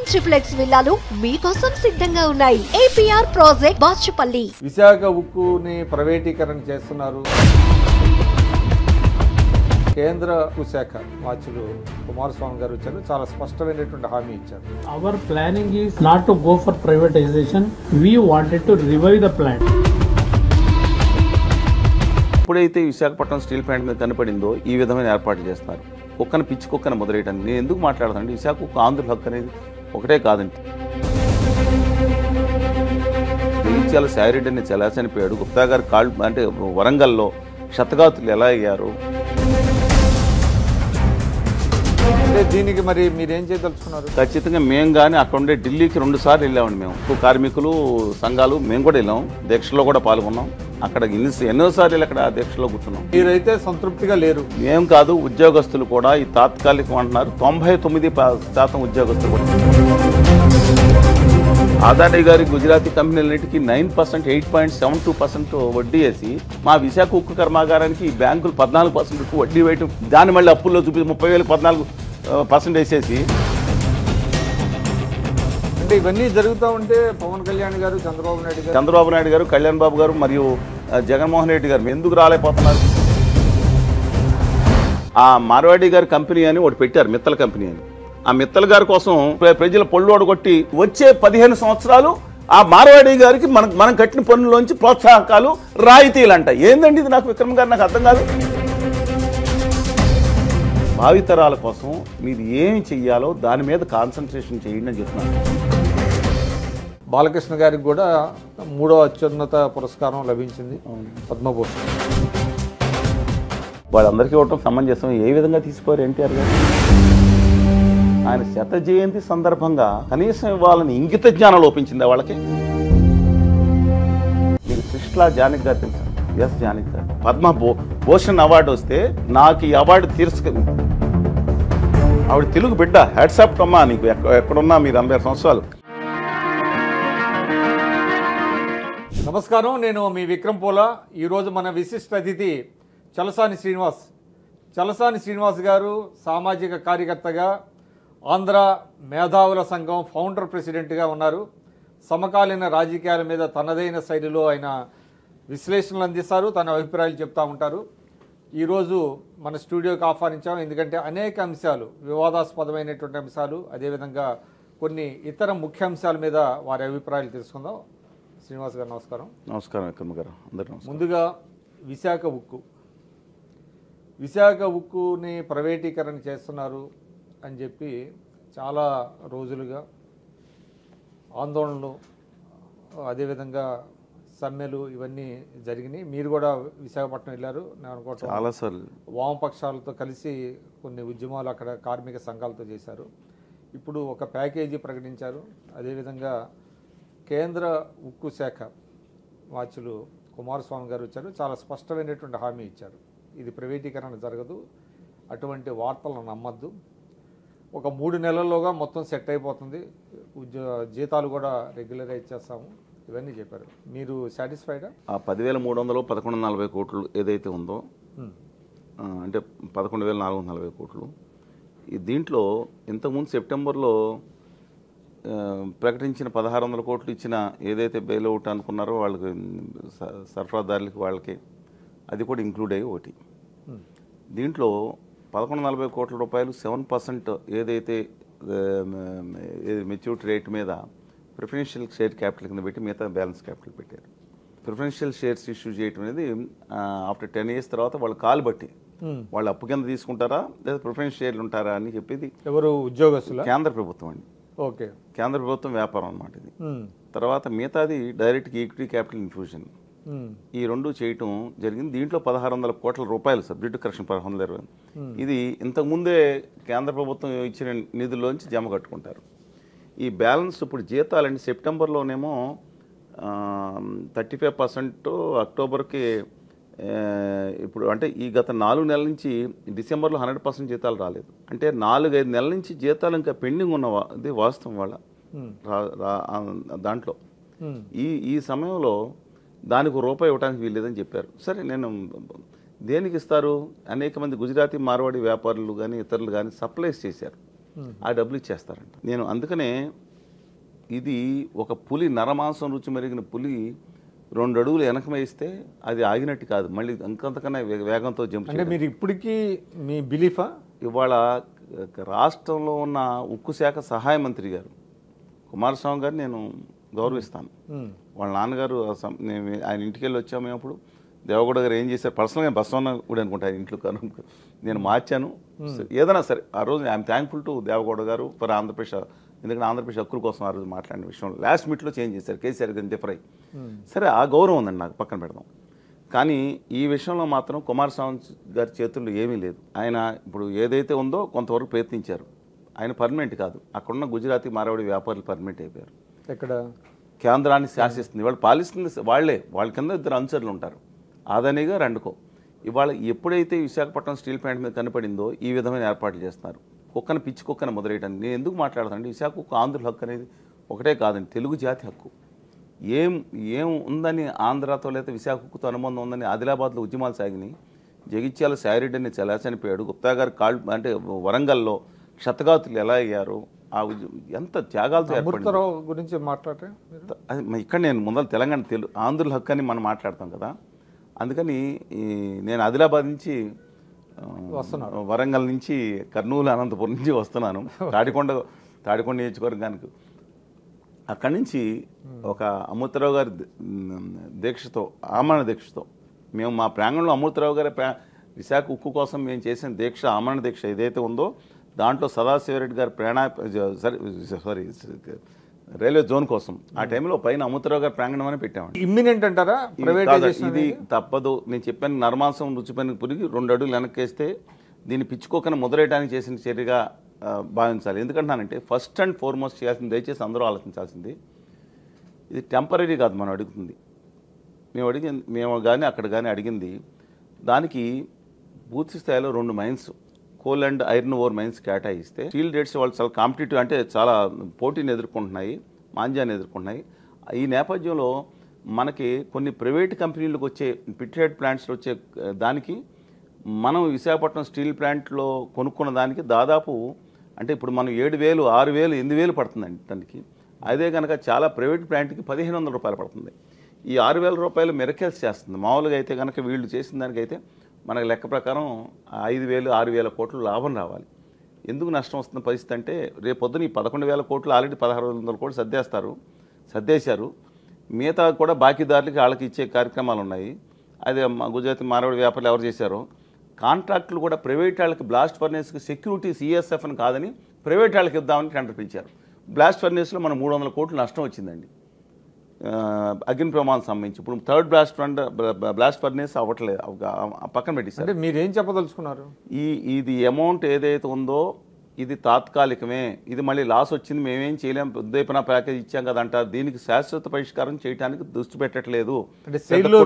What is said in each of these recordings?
Triplex విల్లాలు మీకోసం సిద్ధంగా ఉన్నాయి. APR project Bachupalli. విశాఖ ఉక్కుని ప్రైవేటీకరణ చేస్తున్నారు. కేంద్ర ఉక్కు శాఖ వాచ్యులు కుమారస్వామి గారు వచ్చారు, చాలా స్పష్టమైనటువంటి హామీ ఇచ్చారు. Our planning is not to go for privatisation. We wanted to revive the plan. ఎప్పుడైతే విశాఖపట్నం స్టీల్ ప్లాంట్ మీద కనపడిందో ఈ విధమైన ఏర్పాట్లు చేస్తున్నారు. కుక్కను పిచ్చి కుక్కను మొదలెయడానికి నేను ఎందుకు మాట్లాడతానండి? విశాఖ ఉక్కు ఆంధ్రుల హక్కు అనేది ఒకటే కాదండి. జగిత్యాల శారీరెడ్డి అని చాలా చనిపోయాడు. గుప్తా గారు కాళ్ళు అంటే వరంగల్లో క్షతగాతులు ఎలా అయ్యారు? అంటే దీనికి మరి మీరేం చేయదలుచుకున్నారు? ఖచ్చితంగా మేము కానీ అక్కడ ఉండే ఢిల్లీకి 2 సార్లు వెళ్ళామండి. మేము కార్మికులు సంఘాలు మేము కూడా వెళ్ళాం, దీక్షలో కూడా పాల్గొన్నాం. అక్కడ ఎన్నోసార్లు అక్కడ ఆ దీక్షలో కూర్చున్నాం. మీరైతే సంతృప్తిగా లేరు? ఏం కాదు, ఉద్యోగస్తులు కూడా ఈ తాత్కాలికం అంటున్నారు. 99% ఉద్యోగస్తులు కూడా. ఆదాని గారి గుజరాతీ కంపెనీలన్నిటికీ 9%, 8.72% వడ్డీ వేసి మా విశాఖ ఉక్కు కర్మాగారానికి ఈ బ్యాంకులు 14% వడ్డీ వేయటం, దాన్ని మళ్ళీ అప్పుల్లో చూపి 30,000 14% వేసేసి. అంటే ఇవన్నీ జరుగుతూ ఉంటే పవన్ కళ్యాణ్ గారు, చంద్రబాబు నాయుడు గారు, కళ్యాణ్ బాబు గారు మరియు జగన్మోహన్ రెడ్డి గారు ఎందుకు రాలేకపోతున్నారు? ఆ మార్వాడి గారి కంపెనీ అని ఒకటి పెట్టారు, మిత్తల కంపెనీ అని. ఆ మిత్తల గారి కోసం ప్రజల పొళ్ళోడు కొట్టి వచ్చే 15 సంవత్సరాలు ఆ మార్వాడి గారికి మనం కట్టిన పన్నులోంచి ప్రోత్సాహకాలు, రాయితీలు అంట. ఏందండి ఇది? నాకు విక్రమ్ గారు నాకు అర్థం కాదు. భావితరాల కోసం మీరు ఏమి చెయ్యాలో దాని మీద కాన్సన్ట్రేషన్ చేయండి అని చెప్తున్నాను. బాలకృష్ణ గారికి కూడా 3వ అత్యున్నత పురస్కారం లభించింది, పద్మభూషణ్. వాళ్ళందరికీ ఇవ్వటం సమంజసం. ఏ విధంగా తీసిపోయారు ఎన్టీఆర్ గారు? ఆయన 100వ జయంతి సందర్భంగా కనీసం ఇవ్వాలని ఇంగిత జ్ఞానం లోపించింది వాళ్ళకి. మీకు కృష్ణా జానకి గారు తెలుసా? ఎస్ జానకి గారు పద్మభూషణ్ అవార్డు వస్తే నాకు ఈ అవార్డు ఆవిడ తెలుగు బిడ్డ. హ్యాట్సాప్ అమ్మా నీకు, ఎక్కడున్నా మీరు 80 సంవత్సరాలు. నమస్కారం, నేను మీ విక్రమ్ పోలా. ఈరోజు మన విశిష్ట అతిథి చలసాని శ్రీనివాస్. చలసాని శ్రీనివాస్ గారు సామాజిక కార్యకర్తగా, ఆంధ్ర మేధావుల సంఘం ఫౌండర్ ప్రెసిడెంట్గా ఉన్నారు. సమకాలీన రాజకీయాల మీద తనదైన శైలిలో ఆయన విశ్లేషణలు అందిస్తారు, తన అభిప్రాయాలు చెప్తూ ఉంటారు. ఈరోజు మన స్టూడియోకి ఆహ్వానించాం ఎందుకంటే అనేక అంశాలు, వివాదాస్పదమైనటువంటి అంశాలు, అదేవిధంగా కొన్ని ఇతర ముఖ్య అంశాల మీద వారి అభిప్రాయాలు తెలుసుకుందాం. శ్రీనివాస్ గారు నమస్కారం. నమస్కారం విక్రమ్ గారు, అందరూ నమస్కారం. ముందుగా విశాఖ ఉక్కుని ప్రైవేటీకరణ చేస్తున్నారు అని చెప్పి చాలా రోజులుగా ఆందోళనలు, అదేవిధంగా సమ్మెలు ఇవన్నీ జరిగినాయి. మీరు కూడా విశాఖపట్నం వెళ్ళారు నేను అనుకోవటం. చాలాసార్లు వామపక్షాలతో కలిసి కొన్ని ఉద్యమాలు అక్కడ కార్మిక సంఘాలతో చేశారు. ఇప్పుడు ఒక ప్యాకేజీ ప్రకటించారు. అదేవిధంగా కేంద్ర ఉక్కు శాఖ వాచ్యులు కుమారస్వామి గారు వచ్చారు, చాలా స్పష్టమైనటువంటి హామీ ఇచ్చారు. ఇది ప్రైవేటీకరణ జరగదు, అటువంటి వార్తలను నమ్మద్దు, ఒక 3 నెలల్లోగా మొత్తం సెట్ అయిపోతుంది, జీతాలు కూడా రెగ్యులరైజ్ చేస్తాము, ఇవన్నీ చెప్పారు. మీరు సాటిస్ఫైడా? ఆ 10,300 1140 కోట్లు ఏదైతే ఉందో, అంటే 11,440 కోట్లు, దీంట్లో ఇంతకుముందు సెప్టెంబర్లో ప్రకటించిన 1,600 కోట్లు ఇచ్చిన ఏదైతే బెయిల్అవుట్ అనుకున్నారో వాళ్ళకి, సరఫరాదారులకి, వాళ్ళకి అది కూడా ఇంక్లూడ్ అయ్యి ఒకటి. దీంట్లో 1140 కోట్ల రూపాయలు 7% ఏదైతే మెచ్యూరిటీ రేట్ మీద ప్రిఫరెన్షియల్ షేర్ క్యాపిటల్ కింద పెట్టి మిగతా బ్యాలెన్స్ క్యాపిటల్ పెట్టారు. ప్రిఫరెన్షియల్ షేర్స్ ఇష్యూ చేయటం అనేది ఆఫ్టర్ 10 years తర్వాత వాళ్ళు కాలు బట్టి వాళ్ళు అప్పు కింద తీసుకుంటారా లేదా ప్రిఫరెన్స్ షేర్లు ఉంటారా అని చెప్పేది ఎవరు? ఉద్యోగస్తులు, కేంద్ర ప్రభుత్వం అండి. ఓకే, కేంద్ర ప్రభుత్వం వ్యాపారం అన్నమాట ఇది. తర్వాత మిగతాది డైరెక్ట్ ఈక్విటీ క్యాపిటల్ ఇన్ఫ్యూజన్, ఈ 2 చేయటం జరిగింది. దీంట్లో 1,600 కోట్ల రూపాయలు సబ్జెక్టు కరెక్షన్ 1,120. ఇది ఇంతకుముందే కేంద్ర ప్రభుత్వం ఇచ్చిన నిధుల్లోంచి జమ కట్టుకుంటారు. ఈ బ్యాలెన్స్ ఇప్పుడు జీతాలండి సెప్టెంబర్లోనేమో 35%, అక్టోబర్కి ఇప్పుడు అంటే ఈ గత 4 నెలల నుంచి డిసెంబర్లో 100% జీతాలు రాలేదు. అంటే 4-5 నెలల నుంచి జీతాలు ఇంకా పెండింగ్ ఉన్నది వాస్తవం. వాళ్ళ దాంట్లో ఈ సమయంలో దానికి రూపాయి ఇవ్వడానికి వీల్లేదని చెప్పారు. సరే, నేను దేనికి ఇస్తారు? అనేక మంది గుజరాతీ మార్వాడి వ్యాపారులు కానీ ఇతరులు కానీ సప్లైస్ చేశారు. ఆ డబ్బులు ఇచ్చేస్తారంట. నేను అందుకనే ఇది ఒక పులి నరమాంసం రుచి మెరిగిన పులి 2 అడుగులు వెనక వేస్తే అది ఆగినట్టు కాదు, మళ్ళీ ఇంకంతకన్నా వేగంతో జంప్ అంటే మీరు ఇప్పటికీ మీ బిలీఫా? ఇవాళ రాష్ట్రంలో ఉన్న ఉక్కు శాఖ సహాయ మంత్రి గారు కుమారస్వామి గారు నేను గౌరవిస్తాను. వాళ్ళ నాన్నగారు ఆయన ఇంటికి వెళ్ళి వచ్చాము మేము. అప్పుడు దేవగౌడ గారు ఏం చేశారు, పర్సనల్గా బస్వన్న కూడా అనుకుంటా ఆయన ఇంట్లో నేను మార్చాను. ఏదైనా సరే ఆ రోజు ఐఎమ్ థ్యాంక్ఫుల్ టు దేవగౌడ గారు ఫర్ ఆంధ్రప్రదేశ్, ఎందుకంటే ఆంధ్రప్రదేశ్ హక్కుల కోసం ఆ రోజు మాట్లాడిన విషయం లాస్ట్ మీట్లో చేంజ్ చేశారు, కేసీఆర్ గారిని డిఫర్ అయ్యి. సరే ఆ గౌరవం ఉందండి నాకు, పక్కన పెడదాం. కానీ ఈ విషయంలో మాత్రం కుమారస్వామి గారి చేతుల్లో ఏమీ లేదు. ఆయన ఇప్పుడు ఏదైతే ఉందో కొంతవరకు ప్రయత్నించారు. ఆయన పర్మనెంట్ కాదు, అక్కడున్న గుజరాతీ మారవాడి వ్యాపారులు పర్మనెంట్ అయిపోయారు. ఎక్కడ కేంద్రాన్ని శాసిస్తుంది, వాళ్ళు పాలిస్తుంది వాళ్ళే, వాళ్ళ కింద 2 అనుచరులు ఉంటారు, అదానీ గారు అండుకో. ఇవాళ ఎప్పుడైతే విశాఖపట్నం స్టీల్ ప్లాంట్ మీద కనపడిందో ఈ విధమైన ఏర్పాట్లు చేస్తున్నారు. కుక్కను పిచ్చి కుక్కను మొదలెయటానికి నేను ఎందుకు మాట్లాడతానండి, విశాఖ ఆంధ్రుల హక్కు అనేది ఒకటే కాదండి, తెలుగు జాతి హక్కు. ఏం ఉందని ఆంధ్రాతో లేదా విశాఖతో అనుబంధం ఉందని ఆదిలాబాద్లో ఉద్యమాలు సాగినాయి. జగిత్యాల సాయిరెడ్డిని ఎలా చనిపోయాడు, గుప్తా గారు అంటే వరంగల్లో క్షతగాతులు ఎలా అయ్యారు, ఆ ఎంత త్యాగాలతో అమృతరావు గురించి మాట్లాడే ఇక్కడ నేను ముందర తెలంగాణ ఆంధ్రుల హక్కు అని మనం మాట్లాడతాం కదా. అందుకని నేను ఆదిలాబాద్ నుంచి వస్తున్నాను, వరంగల్ నుంచి కర్నూలు అనంతపురం నుంచి వస్తున్నాను తాడికొండ నియోజకవర్గానికి. అక్కడి నుంచి ఒక అమృతరావు గారి దీక్షతో, ఆమరణ దీక్షతో మేము మా ప్రాంగణంలో అమృతరావు గారి విశాఖ ఉక్కు కోసం మేము చేసిన దీక్ష, ఆమరణ దీక్ష ఏదైతే ఉందో దాంట్లో సదాశివరెడ్డి గారి రైల్వే జోన్ కోసం ఆ టైంలో పైన అమృతరావు గారి ప్రాంగణం అని పెట్టామండి. ఇమ్మినెంట్ అంటారా? ఇది తప్పదు, నేను చెప్పాను నరమాంసం రుచిపోయిన పులికి 2 అడుగులు వెనక్కేస్తే దీన్ని పిచ్చుకోకని ముద్రేయడానికి చేసిన చర్యగా భావించాలి. ఎందుకంటానంటే ఫస్ట్ అండ్ ఫార్మోస్ట్ చేయాల్సింది, దయచేసి అందరూ ఆలోచించాల్సింది, ఇది టెంపరీ కాదు. మనం అడుగుతుంది, మేము కానీ అక్కడ కానీ అడిగింది దానికి పూర్తి స్థాయిలో 2 mines, coal and iron ore mines కేటాయిస్తే స్టీల్ రేట్స్ వాళ్ళు చాలా కాంపిటేటివ్, అంటే చాలా పోటీని ఎదుర్కొంటున్నాయి, మాంద్యాన్ని ఎదుర్కొంటున్నాయి. ఈ నేపథ్యంలో మనకి కొన్ని ప్రైవేట్ కంపెనీలకు వచ్చే పిట్రేట్ ప్లాంట్స్లో వచ్చే దానికి మనం విశాఖపట్నం స్టీల్ ప్లాంట్లో కొనుక్కున్న దానికి దాదాపు అంటే ఇప్పుడు మనం 7,000, 6,000, 8,000 పడుతుందండి దానికి. అదే కనుక చాలా ప్రైవేట్ ప్లాంట్కి 1,500 రూపాయలు పడుతుంది. ఈ 6,000 రూపాయలు మెరకేల్స్ చేస్తుంది. మామూలుగా అయితే కనుక వీళ్ళు చేసిన దానికైతే మనకు లెక్క ప్రకారం 5,000, 6,000 కోట్లు లాభం రావాలి. ఎందుకు నష్టం వస్తున్న పరిస్థితి అంటే రేపు పొద్దున ఈ 11,000 కోట్లు ఆల్రెడీ 1,600 కోట్లు సర్దేశారు. మిగతా కూడా బాకీదారులకి వాళ్ళకి ఇచ్చే కార్యక్రమాలు ఉన్నాయి. అదే గుజరాతీ మారవాడి వ్యాపారులు ఎవరు చేశారో కాంట్రాక్టులు కూడా ప్రైవేట్ వాళ్ళకి బ్లాస్ట్ ఫర్నేస్కి సెక్యూరిటీస్ ఈఎస్ఎఫ్ అని కాదని ప్రైవేట్ వాళ్ళకి ఇద్దామని టెండర్ పిలిచారు. బ్లాస్ట్ ఫర్నేస్లో మనం 300 కోట్లు నష్టం వచ్చిందండి అగ్ని ప్రమాదం సంబంధించి. ఇప్పుడు 3rd బ్లాస్ట్ ఫర్నేస్ అవ్వట్లేదు, పక్కన పెట్టేశారు. అంటే మీరేం చెప్పదలుచుకున్నారు? ఇది అమౌంట్ ఏదైతే ఉందో ఇది తాత్కాలికమే, ఇది మళ్ళీ లాస్ వచ్చింది, మేమేం చేయలేం, ఉద్దీపన ప్యాకేజ్ ఇచ్చాం కదంటారు. దీనికి శాశ్వత పరిష్కారం చేయడానికి దృష్టి పెట్టట్లేదు. సెయిల్లో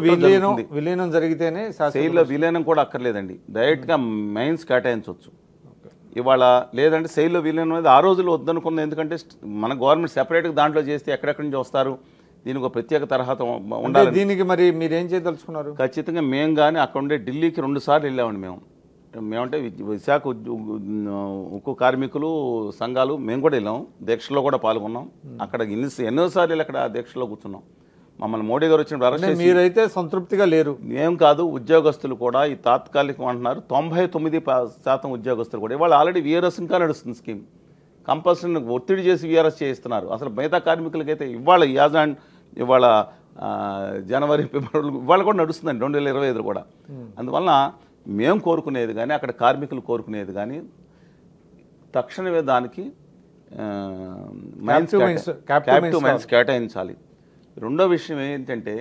విలీనం జరిగితేనే, సెయిల్లో విలీనం కూడా అక్కర్లేదండి, డైరెక్ట్గా మైన్స్ కేటాయించవచ్చు ఇవాళ. లేదంటే సెయిల్లో విలీనం అనేది ఆ రోజుల్లో వద్దనుకుంది, ఎందుకంటే మన గవర్నమెంట్ సెపరేట్గా దాంట్లో చేస్తే ఎక్కడెక్కడి నుంచి వస్తారు, దీనికి ఒక ప్రత్యేక తరహాతో ఉండాలి. దీనికి మరి మీరేం చేయదలుచుకున్నారు? ఖచ్చితంగా మేము కానీ అక్కడ ఉండే ఢిల్లీకి 2 సార్లు వెళ్ళామండి. మేమంటే విశాఖ ఉక్కు కార్మికులు సంఘాలు మేము కూడా వెళ్ళాం, దీక్షలో కూడా పాల్గొన్నాం. అక్కడ ఎన్నోసార్లు వెళ్ళి అక్కడ దీక్షలో కూర్చున్నాం. మమ్మల్ని మోడీ గారు వచ్చినప్పుడు మీరైతే సంతృప్తిగా లేరు? ఏం కాదు, ఉద్యోగస్తులు కూడా ఈ తాత్కాలికం అంటున్నారు. 99% ఉద్యోగస్తులు కూడా ఇవాళ ఆల్రెడీ వీఆర్ఎస్ ఇంకా నడుస్తుంది స్కీమ్, కంపల్సరీ ఒత్తిడి చేసి వీఆర్ఎస్ చేయిస్తున్నారు. అసలు మిగతా కార్మికులకైతే ఇవాళ జనవరి, ఫిబ్రవరి ఇవాళ కూడా నడుస్తుందండి 2025 కూడా. అందువలన మేము కోరుకునేది కానీ అక్కడ కార్మికులు కోరుకునేది కానీ తక్షణమే దానికి క్యాపిటివ్ మైన్స్ కేటాయించాలి. రెండో విషయం ఏంటంటే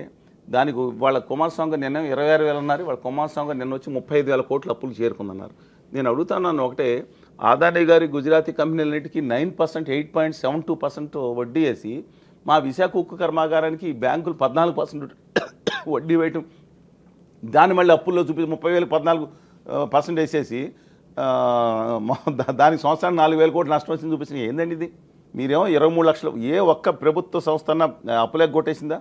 దానికి వాళ్ళ కుమారస్వామి గారు నిన్న 26,000 అన్నారు, వాళ్ళ కుమారస్వామి గారు నిన్న వచ్చి 35,000 కోట్లు అప్పులు చేరుకుందన్నారు. నేను అడుగుతున్నాను ఒకటే, ఆదానీ గారి గుజరాతీ కంపెనీలన్నిటికీ 9%, 8.72% వడ్డీ వేసి మా విశాఖ ఉక్కు కర్మాగారానికి బ్యాంకులు 14% వడ్డీ వేయటం, దాన్ని మళ్ళీ అప్పుల్లో చూపి 30,000 14% వేసేసి దానికి సంవత్సరానికి 4,000 కోట్లు నష్టం వచ్చింది చూపించింది. ఏందండి ఇది? మీరేమో 23 లక్షలు, ఏ ఒక్క ప్రభుత్వ సంస్థ అన్న అప్పులేక కొట్టేసిందా?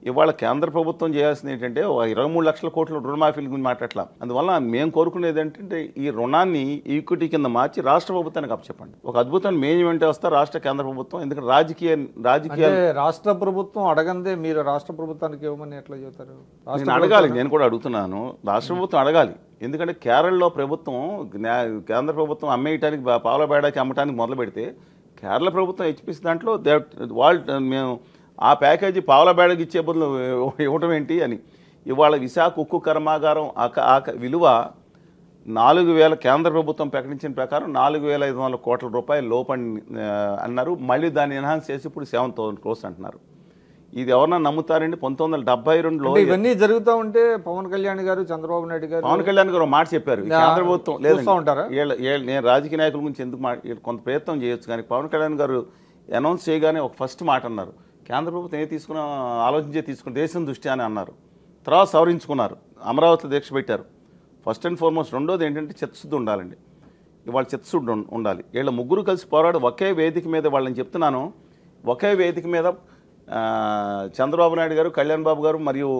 ఇవాళ కేంద్ర ప్రభుత్వం చేయాల్సింది ఏంటంటే 23 లక్షల కోట్ల రుణమాఫీల గురించి మాట్లాడలా. అందువల్ల మేము కోరుకునేది ఏంటంటే ఈ రుణాన్ని ఈక్విటీ కింద మార్చి రాష్ట్ర ప్రభుత్వానికి అప్పచెప్పండి. ఒక అద్భుతమైన మేనేజ్మెంట్ వస్తే రాష్ట్ర కేంద్ర ప్రభుత్వం, ఎందుకంటే రాజకీయ రాష్ట్ర ప్రభుత్వం అడగందే మీరు రాష్ట్ర ప్రభుత్వానికి ఇవ్వమని ఎట్లా చెబుతారు? నేను అడగాలి, నేను కూడా అడుగుతున్నాను. రాష్ట్ర ప్రభుత్వం అడగాలి. ఎందుకంటే కేరళలో ప్రభుత్వం కేంద్ర ప్రభుత్వం అమ్మేయటానికి పావులబేడకి అమ్మటానికి మొదలు పెడితే కేరళ ప్రభుత్వం హెచ్పిసి దాంట్లో వాళ్ళు మేము ఆ ప్యాకేజీ పావులబేడకి ఇచ్చే బదులు ఇవ్వటం ఏంటి అని. ఇవాళ విశాఖ ఉక్కు కర్మాగారం విలువ 4,000 కేంద్ర ప్రభుత్వం ప్రకటించిన ప్రకారం 4,500 కోట్ల రూపాయలు లోపని అన్నారు. మళ్ళీ దాన్ని ఎన్హాన్స్ చేసి ఇప్పుడు 7,000 crores అంటున్నారు. ఇది ఎవరన్నా నమ్ముతారండి? 1972లో ఇవన్నీ జరుగుతూ ఉంటే పవన్ కళ్యాణ్ గారు, చంద్రబాబు నాయుడు గారు, పవన్ కళ్యాణ్ గారు మాట చెప్పారు, కేంద్ర ప్రభుత్వం లేదు ఉంటారా? నేను రాజకీయ నాయకుల గురించి ఎందుకు కొంత ప్రయత్నం చేయొచ్చు, కానీ పవన్ కళ్యాణ్ గారు అనౌన్స్ చేయగానే ఒక ఫస్ట్ మాట అన్నారు, కేంద్ర ప్రభుత్వం ఆలోచించే తీసుకుని దేశం దృష్టి అని అన్నారు. తర్వాత సవరించుకున్నారు, అమరావతిలో దీక్ష పెట్టారు. First and foremost. రెండోది ఏంటంటే చిత్తశుద్ధి ఉండాలండి. ఇవాళ చిత్తశుద్ధి ఉండాలి. వీళ్ళ ముగ్గురు కలిసి పోరాడు ఒకే వేదిక మీద, వాళ్ళని చెప్తున్నాను, ఒకే వేదిక మీద చంద్రబాబు నాయుడు గారు, కళ్యాణ్ బాబు గారు మరియు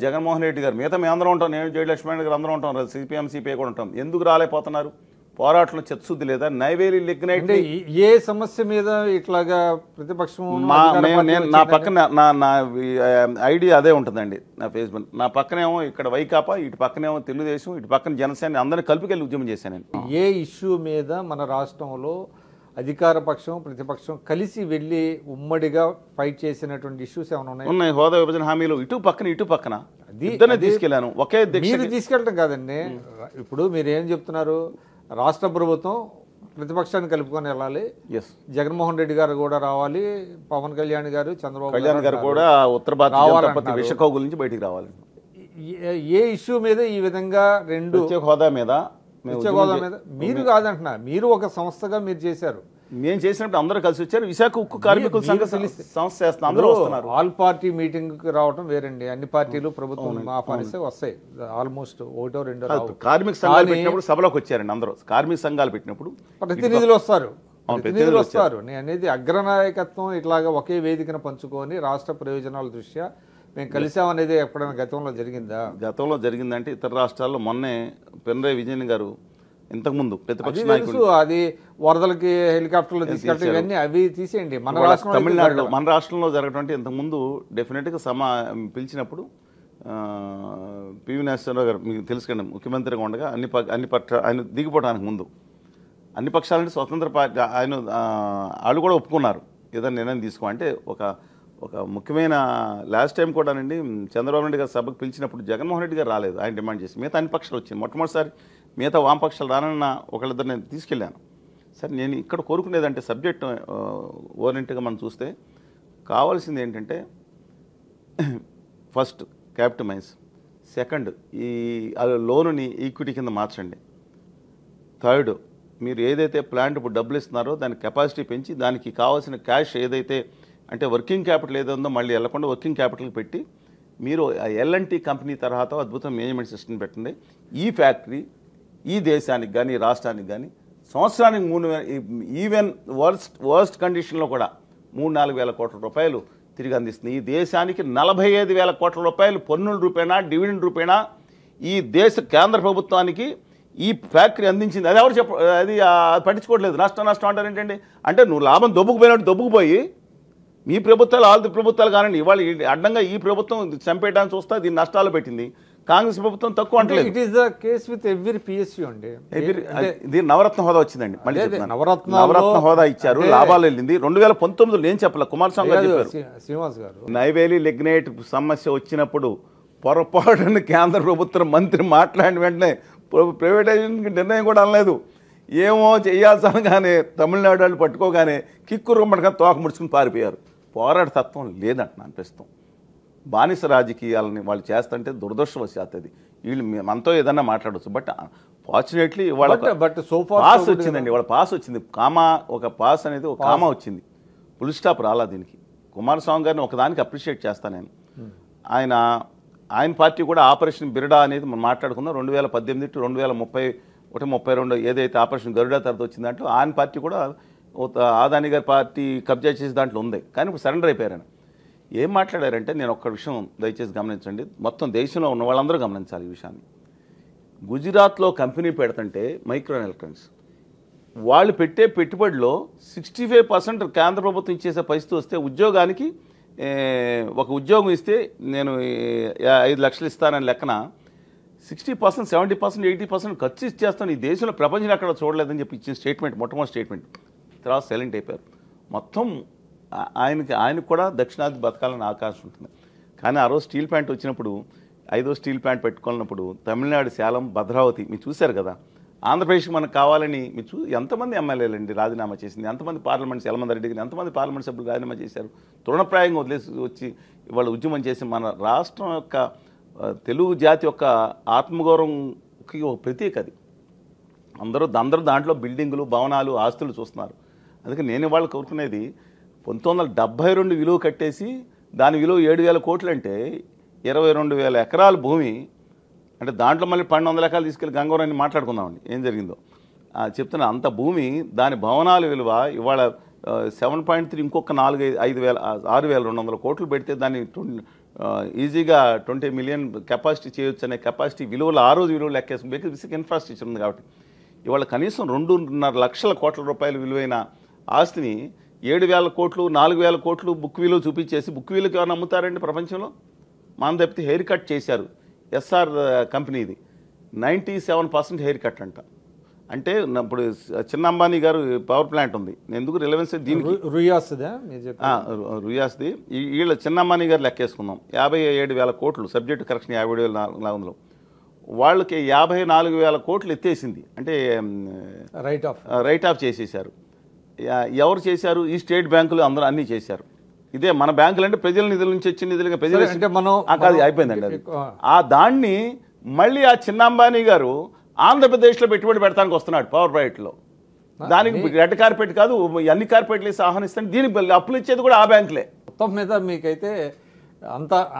జగన్మోహన్ రెడ్డి గారు, మిగతా మేము అందరం ఉంటాం, నేను జయలక్ష్మణ్ గారు అందరం ఉంటాం, సిపిఎం సిపిఐ కూడా ఉంటాం. ఎందుకు రాలేకపోతున్నారు? పోరాటంలో చిత్తశుద్ధి లేదా? నైవేలి లిగ్నైట్ ఏ సమస్య మీద ఇట్లాగా ప్రతిపక్షం నా పక్కన నా ఐడియా అదే ఉంటుందండి. నా ఫేస్బుక్ నా పక్కనేమో ఇక్కడ వైకాపా, ఇటు పక్కనేమో తెలుగుదేశం, ఇటు పక్కన జనసేన, అందరినీ కలిపికెళ్ళి ఉద్యమం చేశాను నేను. ఏ ఇష్యూ మీద మన రాష్ట్రంలో అధికార పక్షం ప్రతిపక్షం కలిసి వెళ్ళి ఉమ్మడిగా ఫైట్ చేసినటువంటి ఇష్యూస్ ఏమైనా ఉన్నాయి? హోదా విభజన హామీలు ఇటు పక్కన ఇద్దరిని తీసుకెళ్లాను. ఒకే మీరు తీసుకెళ్ళటం కాదండి. ఇప్పుడు మీరు ఏం చెప్తున్నారు? రాష్ట్ర ప్రభుత్వం ప్రతిపక్షాన్ని కలుపుకొని వెళ్ళాలి, జగన్మోహన్ రెడ్డి గారు కూడా రావాలి, పవన్ కళ్యాణ్ గారు, చంద్రబాబు గారు కూడా ఉత్తర భారత విషకోగుల నుంచి బయటికి రావాలి. ఏ ఇష్యూ మీద ఈ విధంగా రెండు హోదా మీద మీరు కాదంటున్నా, మీరు ఒక సంస్థగా మీరు చేశారు. నేను చేసినప్పుడు అందరూ కలిసి వచ్చారు. విశాఖ ఉక్కు కార్మికుల సంస్థ చేస్తున్నారు, అందరూ వస్తున్నారు. ఆల్ పార్టీ మీటింగ్ రావడం వేరండి. అన్ని పార్టీలు ప్రభుత్వం ఆహ్వానిస్తే వస్తాయి. ఆల్మోస్ట్ ఒకటో రెండో కార్మిక సంఘాలు పెట్టినప్పుడు సభలోకి వచ్చారండి అందరూ. కార్మిక సంఘాలు పెట్టినప్పుడు ప్రతినిధులు వస్తారు. నేను అనేది అగ్రనాయకత్వం ఇట్లాగా ఒకే వేదికను పంచుకొని రాష్ట్ర ప్రయోజనాల దృష్ట్యా మేము కలిసామనేది ఎప్పుడైనా గతంలో జరిగిందా? గతంలో జరిగిందంటే ఇతర రాష్ట్రాల్లో మొన్నే పినరయి విజయన్ గారు ఇంతకుముందు ప్రతిపక్ష నాయకుడు అది వరదలకి హెలికాప్టర్లు తీసుకెళ్ళి ఇవన్నీ అవి తీసేయండి. తమిళనాడులో మన రాష్ట్రంలో జరగటువంటి ఇంతకుముందు డెఫినెట్గా పిలిచినప్పుడు పివి నరసింహారావు గారు మీకు తెలుసు కండి, ముఖ్యమంత్రిగా ఉండగా ఆయన దిగిపోవడానికి ముందు అన్ని పక్షాలంటే స్వతంత్ర పార్టీ వాళ్ళు కూడా ఒప్పుకున్నారు ఏదైనా నిర్ణయం తీసుకో అంటే. ఒక ముఖ్యమైన లాస్ట్ టైం కూడానండి చంద్రబాబు నాయుడు గారు సభకు పిలిచినప్పుడు జగన్మోహన్ రెడ్డి గారు రాలేదు. ఆయన డిమాండ్ చేసి మిగతా అన్ని పక్షాలు వచ్చింది. మొట్టమొదటిసారి మిగతా వామపక్షాలు రానన్న ఒకళ్ళిద్దరు నేను తీసుకెళ్ళాను. సరే నేను ఇక్కడ కోరుకునేదంటే సబ్జెక్ట్ ఓరియంట్గా మనం చూస్తే కావాల్సింది ఏంటంటే ఫస్ట్ క్యాపిటల్ మైన్స్, సెకండ్ ఈ లోనుని ఈక్విటీ కింద మార్చండి, థర్డ్ మీరు ఏదైతే ప్లాంట్ ఇప్పుడు డబ్బులు ఇస్తున్నారో దాని కెపాసిటీ పెంచి దానికి కావాల్సిన క్యాష్ ఏదైతే అంటే వర్కింగ్ క్యాపిటల్ ఏదో ఉందో మళ్ళీ వెళ్ళకుండా వర్కింగ్ క్యాపిటల్ పెట్టి మీరు ఎల్ఎన్టీ కంపెనీ తరహాతో అద్భుతం మేనేజ్మెంట్ సిస్టమ్ పెట్టండి. ఈ ఫ్యాక్టరీ ఈ దేశానికి కానీ రాష్ట్రానికి కానీ సంవత్సరానికి 3,000 ఈవెన్ వర్స్ట్ కండిషన్లో కూడా 3-4 వేల కోట్ల రూపాయలు తిరిగి అందిస్తుంది. ఈ దేశానికి 45,000 కోట్ల రూపాయలు పన్నుల రూపేణా డివిడెండ్ రూపేణా ఈ దేశ కేంద్ర ప్రభుత్వానికి ఈ ఫ్యాక్టరీ అందించింది. అది ఎవరు అది పట్టించుకోవట్లేదు. నష్టం అంటారు ఏంటంటే, అంటే నువ్వు లాభం దొబ్బుకుపోయినట్టు దొబ్బుకుపోయి మీ ప్రభుత్వాలు ఆల్ ప్రభుత్వాలు కానండి ఇవాళ అడ్డంగా ఈ ప్రభుత్వం చంపేయడానికి చూస్తే దీన్ని నష్టాలు పెట్టింది. కాంగ్రెస్ ప్రభుత్వం తక్కువ అంటే it is the case with every PSU అండి. దీని నవరత్న హోదా వచ్చిందండి. మళ్ళీ నవరత్న హోదా ఇచ్చారు, లాభాలు వెళ్ళింది. 2019లో నేను చెప్పలే, కుమారస్వామి గారు చెప్పారు. శ్రీనివాస్ గారు నైవేలి లిగ్నైట్ సమస్య వచ్చినప్పుడు పొరపాటున కేంద్ర ప్రభుత్వం మంత్రి మాట్లాడిన వెంటనే ప్రైవేటైజేషన్కి నిర్ణయం కూడా అనలేదు. ఏమో చేయాల్సనగానే తమిళనాడు వాళ్ళు పట్టుకోగానే కిక్కురుమ్మడిగా తోక ముడుచుకుని పారిపోయారు. పోరాట తత్వం లేదంట అనిపిస్తాం. బానిస రాజకీయాలని వాళ్ళు చేస్తుంటే దురదృష్టవశాత్తు అది. వీళ్ళు మనతో ఏదన్నా మాట్లాడవచ్చు. బట్ ఫార్చునేట్లీ వాళ్ళ పాస్ వచ్చిందండి. వాళ్ళ పాస్ వచ్చింది. ఒక పాస్ అనేది ఒక కామా వచ్చింది. ఫుల్ స్టాప్ రాలా దీనికి. కుమారస్వామి గారిని ఒకదానికి అప్రిషియేట్ చేస్తాను నేను. ఆయన పార్టీ కూడా ఆపరేషన్ బిర్డా అనేది మనం మాట్లాడుకుందాం. 2018 to 2031-32 ఏదైతే ఆపరేషన్ గరుడా తర్వాత వచ్చిందంటే ఆయన పార్టీ కూడా ఆదాని గారి పార్టీ కబ్జా చేసే దాంట్లో ఉంది. కానీ ఇప్పుడు సరెండర్ అయిపోయారు. ఏం మాట్లాడారంటే, నేను ఒక్క విషయం దయచేసి గమనించండి, మొత్తం దేశంలో ఉన్న వాళ్ళందరూ గమనించాలి ఈ విషయాన్ని. గుజరాత్లో కంపెనీ పెడుతుంటే మైక్రో ఎలక్ట్రానిక్స్ వాళ్ళు పెట్టే పెట్టుబడిలో 65% కేంద్ర ప్రభుత్వం ఇచ్చేసే పరిస్థితి వస్తే, ఉద్యోగానికి ఒక ఉద్యోగం ఇస్తే నేను 5 లక్షలు ఇస్తానని లెక్కన 60%, 70%, 80% ఖర్చు ఇచ్చేస్తాను, ఈ దేశంలో ప్రపంచంలో అక్కడ చూడలేదని చెప్పి ఇచ్చిన స్టేట్మెంట్, మొట్టమొదటి స్టేట్మెంట్. తర్వాత సైలెంట్ అయిపోయారు. మొత్తం ఆయనకు కూడా దక్షిణాది బతకాలని ఆకాశం ఉంటుంది. కానీ ఆ రోజు స్టీల్ ప్లాంట్ వచ్చినప్పుడు, 5వ స్టీల్ ప్లాంట్ పెట్టుకున్నప్పుడు తమిళనాడు సేలం భద్రావతి మీరు చూశారు కదా. ఆంధ్రప్రదేశ్కి మనకు కావాలని మీరు ఎంతమంది ఎమ్మెల్యేలు అండి రాజీనామా చేసింది, ఎంతమంది పార్లమెంట్, యలమంది రెడ్డి గారు ఎంతమంది పార్లమెంట్ సభ్యులు రాజీనామా చేశారు, తృణప్రాయంగా వదిలేసి వచ్చి ఇవాళ ఉద్యమం చేసి మన రాష్ట్రం యొక్క తెలుగు జాతి యొక్క ఆత్మగౌరవంకి ఒక ప్రతీక అది. అందరూ దాంట్లో బిల్డింగులు, భవనాలు, ఆస్తులు చూస్తున్నారు. అందుకే నేను ఇవాళ కోరుకునేది, 1972 విలువ కట్టేసి దాని విలువ 7,000 కోట్లు అంటే 22,000 ఎకరాల భూమి అంటే దాంట్లో మళ్ళీ 1,200 ఎకరాలు తీసుకెళ్ళి గంగవరాన్ని మాట్లాడుకుందామండి ఏం జరిగిందో. చెప్తున్నా, అంత భూమి దాని భవనాల విలువ ఇవాళ 7.3 ఇంకొక 6,200 కోట్లు పెడితే దాన్ని ఈజీగా 20 మిలియన్ కెపాసిటీ చేయొచ్చు అనే కెపాసిటీ విలువలు ఆ రోజు విలువలు లెక్కేసి బేసిక్ ఇన్ఫ్రాస్ట్రక్చర్ ఉంది కాబట్టి ఇవాళ కనీసం 2.5 లక్షల కోట్ల రూపాయల విలువైన ఆస్తిని 7,000 కోట్లు 4,000 కోట్లు బుక్ విలువ చూపించేసి, బుక్ విలువకి ఏమైనా అమ్ముతారండి ప్రపంచంలో? మనం తప్పితే హెయిర్ కట్ చేశారు. ఎస్ఆర్ కంపెనీది 97% హెయిర్ కట్ అంట. అంటే ఇప్పుడు చిన్న అంబానీ గారు పవర్ ప్లాంట్ ఉంది, ఎందుకు రిలవెన్స్ దీనికి, రుయాస్ది వీళ్ళ చిన్న అంబానీ గారు లెక్కేసుకుందాం, 57,000 కోట్లు సబ్జెక్టు కరెక్షన్ 57,400, వాళ్ళకి 54,000 కోట్లు ఎత్తేసింది. అంటే రైట్ ఆఫ్ చేసేసారు. ఎవరు చేశారు? ఈ స్టేట్ బ్యాంకులు అందరూ అన్నీ చేశారు. ఇదే మన బ్యాంకులు అంటే ప్రజల నిధుల నుంచి వచ్చిన నిధులుగా ప్రజలు అంటే కాదు అయిపోయిందండి అది. ఆ దాన్ని మళ్ళీ ఆ చిన్న అంబానీ గారు ఆంధ్రప్రదేశ్లో పెట్టుబడి పెడతానికి వస్తున్నాడు పవర్ ప్రైవేట్లో. దానికి రెడ్ కార్పెట్ కాదు, అన్ని కార్పెట్లు వేసి ఆహ్వానిస్తాను. దీనికి అప్పులు ఇచ్చేది కూడా ఆ బ్యాంకులే. మొత్తం మీద మీకైతే